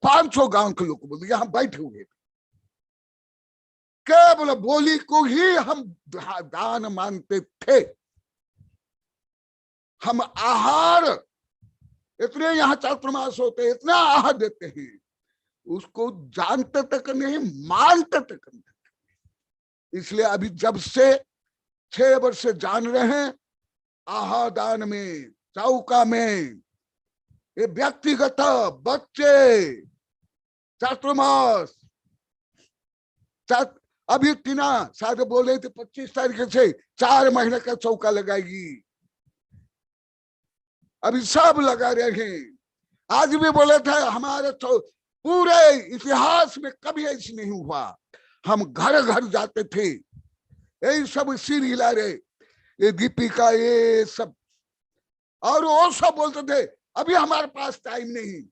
500 गांव के लोग को बोल दिया, यहाँ बैठे हुए केवल बोली को ही हम दान मानते थे। हम आहार इतने यहाँ चातुर्मास होते, इतना आहार देते हैं, उसको जानते तक नहीं, मानते तक नहीं। इसलिए अभी जब से 6 वर्ष से जान रहे हैं, आहार दान में, चौका में, ये व्यक्तिगत बच्चे चातुर्मास, अभी टीना शायद बोल रहे थे 25 तारीख से 4 महीने का चौका लगाएगी। अभी सब लगा रहे हैं। आज भी बोले थे हमारे पूरे इतिहास में कभी ऐसा नहीं हुआ। हम घर घर जाते थे, यही सब सिर हिला रहे, ये दीपिका ये सब, और वो सब बोलते थे अभी हमारे पास टाइम नहीं।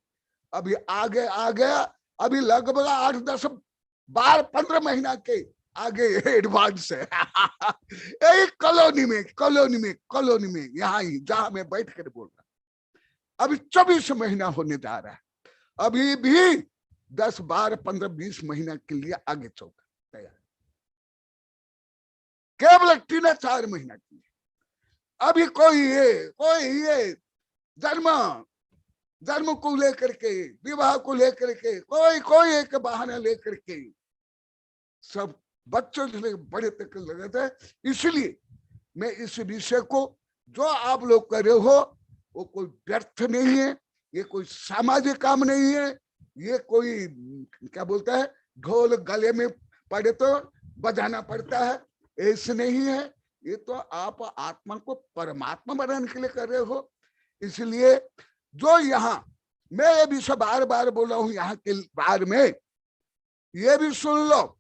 अभी आगे आ गया, अभी लगभग 8, 10, 12, 15 महीना के आगे एडवांस है। यही कॉलोनी में यहाँ ही जहां मैं बैठ कर बोल रहा, अभी 24 महीना होने जा रहा है। अभी भी 10, 12, 15, 20 महीना के लिए आगे चौका तैयार, केवल 3-4 महीना के लिए। अभी कोई ये जन्म को लेकर के, विवाह को लेकर के, कोई एक बहाना लेकर के सब बच्चों से बड़े तक लगे थे। इसलिए मैं इस विषय को जो आप लोग कर रहे हो वो कोई व्यर्थ नहीं है, ये कोई सामाजिक काम नहीं है, ये कोई क्या बोलता है ढोल गले में पड़े तो बजाना पड़ता है, ऐसे नहीं है। ये तो आप आत्मा को परमात्मा बनाने के लिए कर रहे हो। इसलिए जो यहाँ मैं ये भी सब बार बार बोला हूं, यहाँ के बारे में ये भी सुन लो,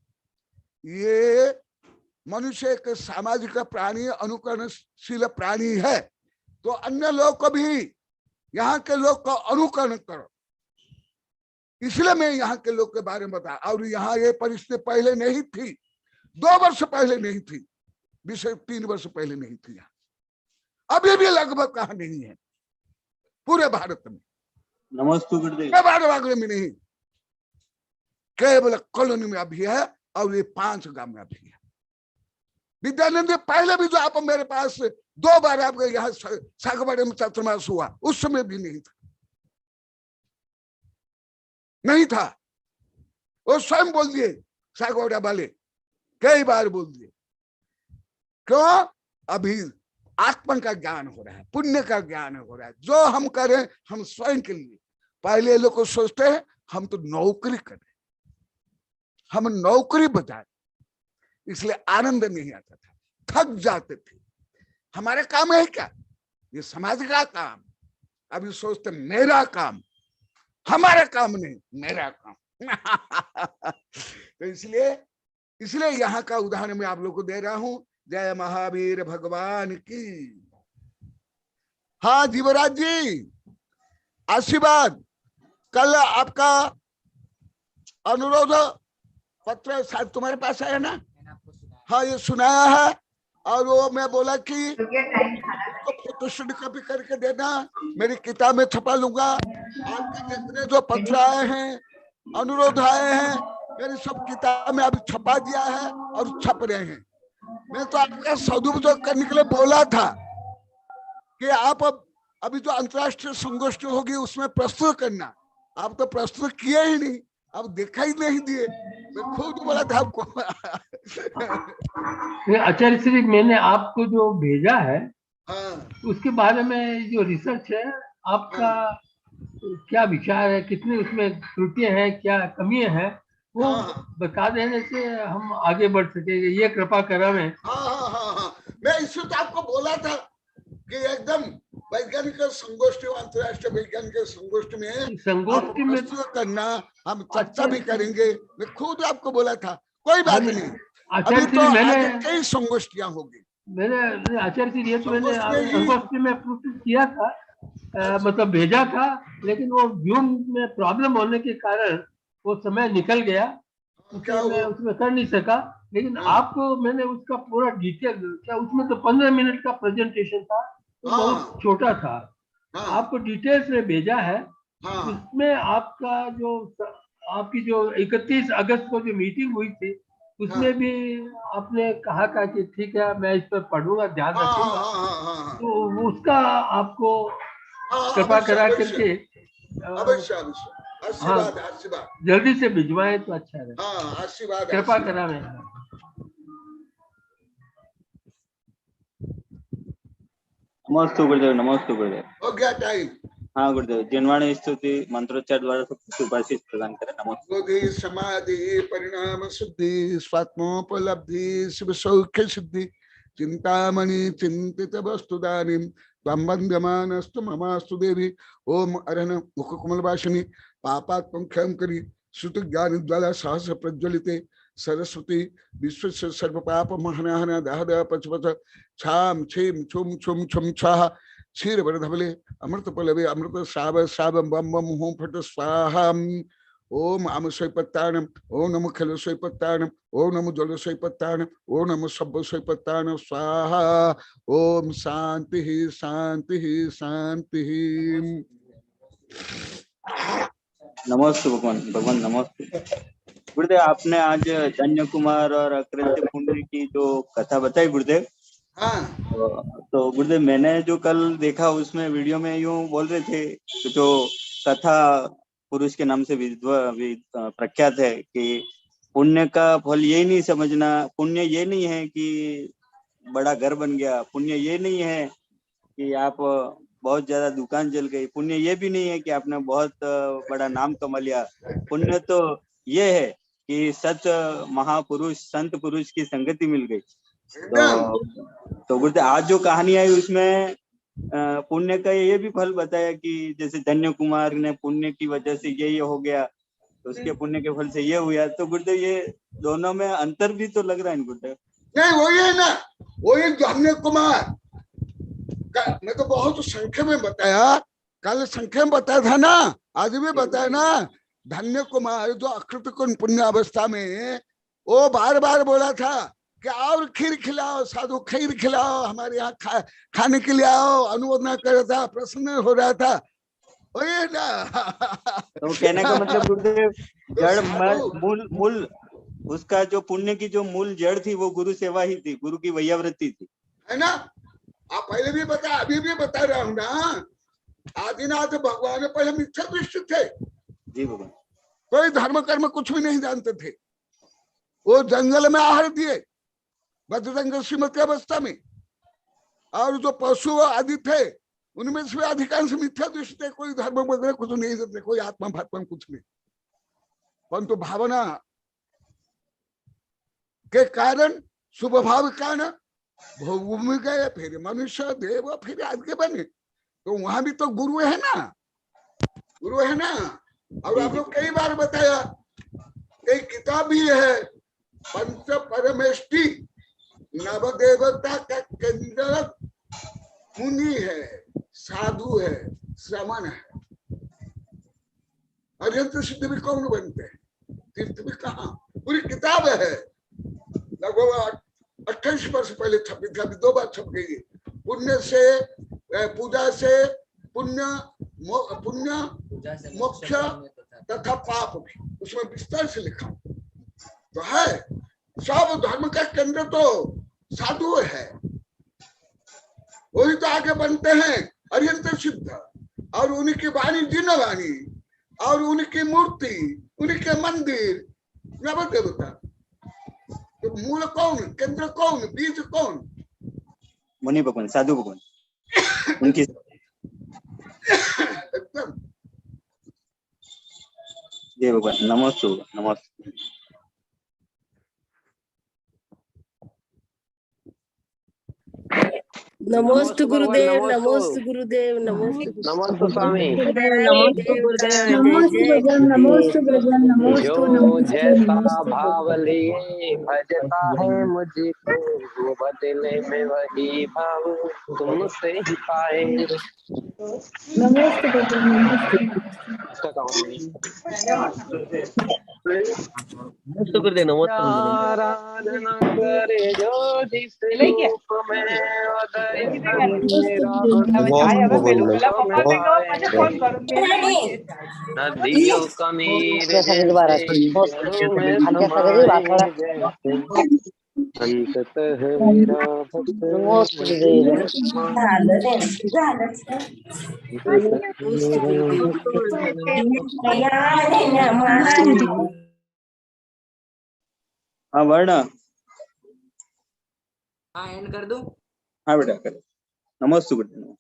ये मनुष्य एक सामाजिक प्राणी, अनुकरणशील प्राणी है, तो अन्य लोग को भी, यहाँ के लोग का अनुकरण करो। इसलिए मैं यहाँ के लोग के बारे में बता। और यहाँ ये परिस्थिति पहले नहीं थी, 2 वर्ष पहले नहीं थी, 3 वर्ष पहले नहीं थी। यहाँ अभी भी लगभग कहा नहीं है पूरे भारत में। नमस्ते गुरुदेव। भाग में नहीं, केवल कॉलोनी में अभी है, और ये 5 गांव में अभी है। विद्यानंद पहले भी जो आप मेरे पास 2 बार आपके यहाँ सागवाड़े में चातुर्मास हुआ, उस समय भी नहीं था। वो स्वयं बोल दिए सागवाड़ा वाले, कई बार बोल दिए। क्यों? अभी आत्मा का ज्ञान हो रहा है, पुण्य का ज्ञान हो रहा है। जो हम करें हम स्वयं के लिए। पहले लोग को सोचते हैं हम तो नौकरी करें, हम नौकरी बजाए, इसलिए आनंद नहीं आता था, थक जाते थे। हमारे काम है क्या? ये समाज का काम। अभी सोचते मेरा काम, हमारा काम नहीं, मेरा काम। तो इसलिए यहाँ का उदाहरण मैं आप लोग को दे रहा हूं। जय महावीर भगवान की। हाँ जीवराज जी, आशीर्वाद। कल आपका अनुरोध पत्र शायद तुम्हारे पास आया ना? हाँ, ये सुनाया है। और वो मैं बोला कि फोटोशूट कॉपी करके देना, मेरी किताब में छपा लूंगा। आपके जितने जो पत्र आए हैं, अनुरोध आए हैं, मेरी सब किताब में अभी छपा दिया है और छप रहे हैं। मैं तो आपका सदुपयोग करने के लिए बोला था कि आप अभी जो अंतर्राष्ट्रीय संगोष्ठी होगी उसमें प्रस्तुत करना। आप तो प्रस्तुत किए ही नहीं, आप दिखाई नहीं दिए। मैं खुद बोला था आपको। आचार्य श्री, मैंने आपको जो भेजा है हाँ, उसके बारे में जो रिसर्च है आपका क्या विचार है, कितनी उसमें त्रुटियां हैं, क्या कमियां हैं, वो बता देने से हम आगे बढ़ सकेंगे, ये कृपा करा मैं। हाँ। मैं इससे तो आपको बोला था कि एकदम वैज्ञानिक संगोष्ठी, अंतर्राष्ट्रीय वैज्ञानिक संगोष्ठी में करना, हम चर्चा भी करेंगे। मैं खुद आपको बोला था, कोई बात नहीं। अभी तो आगे कई संगोष्ठियां होगी। मैंने आचार्य जी, ये तो मैंने संगोष्ठी में प्रस्तुत किया था, मतलब भेजा था, लेकिन वो जूम में प्रॉब्लम होने के कारण वो समय निकल गया, मैं उसमें कर नहीं सका। लेकिन आपको मैंने उसका पूरा डिटेल, क्या उसमें तो 15 मिनट का प्रेजेंटेशन था, तो बहुत छोटा था। आपको डिटेल्स में भेजा है। उसमें आपका जो आपकी जो 31 अगस्त को जो मीटिंग हुई थी उसमें भी आपने कहा था कि ठीक है मैं इस पर पढ़ूंगा, ध्यान हाँ हाँ रखूंगा। हाँ हाँ हाँ तो उसका आपको हाँ, कृपा अवश्य करा अवश्य करके अवश्य अवश्य, हाँ आशीर्वाद आशीर्वाद, जल्दी से भिजवाए तो अच्छा रहे। हाँ आशीर्वाद कृपा आशीर्वाद। करा मैं। नमस्ते गुरुदेव, नमस्ते गुरुदेव। हो गया टाइम। हाँ गुरुदेव, जिनवाणी स्तुति मंत्रोच्चार द्वारा सबको सुभाषित प्रदान करें। नमस्ते। बोधि समाधि परिणाम सिद्धि स्वात्मोपलब्धि शिव सौख्य सिद्धि चिंतामणि चिंतित वस्तुदानी त्वं वन्द्यमानस्तु ममास्तु देवी। ओम अरहण मुखकुमलवासिनी पापात्मं क्षयं करी श्रुत ज्ञान ज्वाला सहस प्रज्वलिते सरस्वती विश्व सर्व पाप महनाहना दह दह पच पच छाम छीम छुम छुम छुम छाह क्षीर वरधवले अमृत पलवे अमृत साव साव बम बम हूं फट स्वाहा। ओम आम स्वैपत्ताणम, ओम नमो खल स्वैपत्ताणम, ओम नमो जल स्वैपत्ताणम, ओम नमो सब्ब स्वैपत्ताणम स्वाहा। ओम शांति शांति शांति। नमस्ते भगवान, भगवान नमस्ते। गुरुदेव, आपने आज धन्य कुमार और अकृत्य पुण्य की जो कथा बताई गुरुदेव, हाँ तो गुरुदेव मैंने जो कल देखा उसमें वीडियो में यूं बोल रहे थे कि जो कथा पुरुष के नाम से प्रख्यात है कि पुण्य का फल ये नहीं समझना, पुण्य ये नहीं है कि बड़ा घर बन गया, पुण्य ये नहीं है कि आप बहुत ज्यादा दुकान जल गई, पुण्य ये भी नहीं है कि आपने बहुत बड़ा नाम कमा लिया। पुण्य तो ये है कि सत महापुरुष संत पुरुष की संगति मिल गई। तो गुरुदेव आज जो कहानी आई उसमें पुण्य का ये भी फल बताया कि जैसे धन्य कुमार ने पुण्य की वजह से ये हो गया, तो उसके पुण्य के फल से ये हुआ। तो गुरुदेव ये दोनों में अंतर भी तो लग रहा है गुरुदेव। नहीं वही है ना, वही धन्य कुमार। मैं तो बहुत संख्या में बताया, कल संख्या में बताया था ना, आज भी बताया ना। धन्य कुमार जो अकृत पुण्य अवस्था में वो बार बार बोला था कि और खीर खिलाओ साधु, खीर खिलाओ हमारे यहाँ खाने के लिए आओ, अनुमोदन कर रहा था, प्रसन्न हो रहा था। वही ना तो कहने का मतलब गुरुदेव जड़ मूल उसका जो पुण्य की जो मूल जड़ थी वो गुरु सेवा ही थी, गुरु की वैयावृत्ति थी, है ना। आप पहले भी बता, अभी भी बता रहा हूँ ना। आदिनाथ भगवान पहले मिथ्या दृष्टि थे जी भगवान। कोई धर्म कर्म कुछ भी नहीं जानते थे। वो जंगल में आहार दिए बद्रंग श्रीमती अवस्था में, और जो पशु आदि थे उनमें से अधिकांश मिथ्या दृष्टि थे, कोई धर्म वगैरह कुछ नहीं जानते, कोई आत्मा भात्मा कुछ नहीं। परंतु भावना के कारण, शुभ भाव के कारण भूमि गए, फिर मनुष्य देव, फिर आगे बने। तो वहां भी तो गुरु है ना, गुरु है ना। और आप लोग कई बार बताया, एक किताब भी है पंच परमेष्टि नवदेवता का केंद्र, मुनि है, साधु है, श्रमण है। अर्यंत सिद्ध भी कौन बनते हैं, तीर्थ भी कहाँ, पूरी किताब है। लगभग 28 वर्ष पहले छपी थी, अभी 2 बार छप गई। पुण्य से पूजा से पुण्य, पुण्य मोक्ष तथा पाप भी उसमें विस्तार से लिखा तो है। सब धर्म का केंद्र तो साधु है, वही तो आगे बनते हैं अर्यंत सिद्ध। और उनकी वाणी जिन वाणी, और उनकी मूर्ति, उनके मंदिर, नव देवता। तो मूल कौन, केंद्र कौन, बीज कौन? मुनि भगवान, साधु भगवान उनकी एकदम। जय भगवान। नमस्ते नमस्ते। नमोस्तु गुरुदेव, नमोस्तु गुरुदेव, नमोस्तु नमोस्तु स्वामी। नमोस्तु गुरुदेव, नमोस्तु जय भगवान, नमोस्तु भगवान, नमोस्तु जो नमोस्तु जैसा नमोस्तु भाव लिए भजता है मुझको, वो बदले में वही भाव तुमसे ही पाए। नमोस्तु भगवान, नमोस्तु। उसका काम नमस्ते गुरुदेव, नमस्ते आराधना करे जो जिस रूप में उदय करे नदियों का नीर जैसे जड़ों में समाए जैसे अंततः मेरा भक्त हाँ वर्ण, हाँ एंड कर दूं। हाँ बेटा कर। नमस्ते गुरुदेव।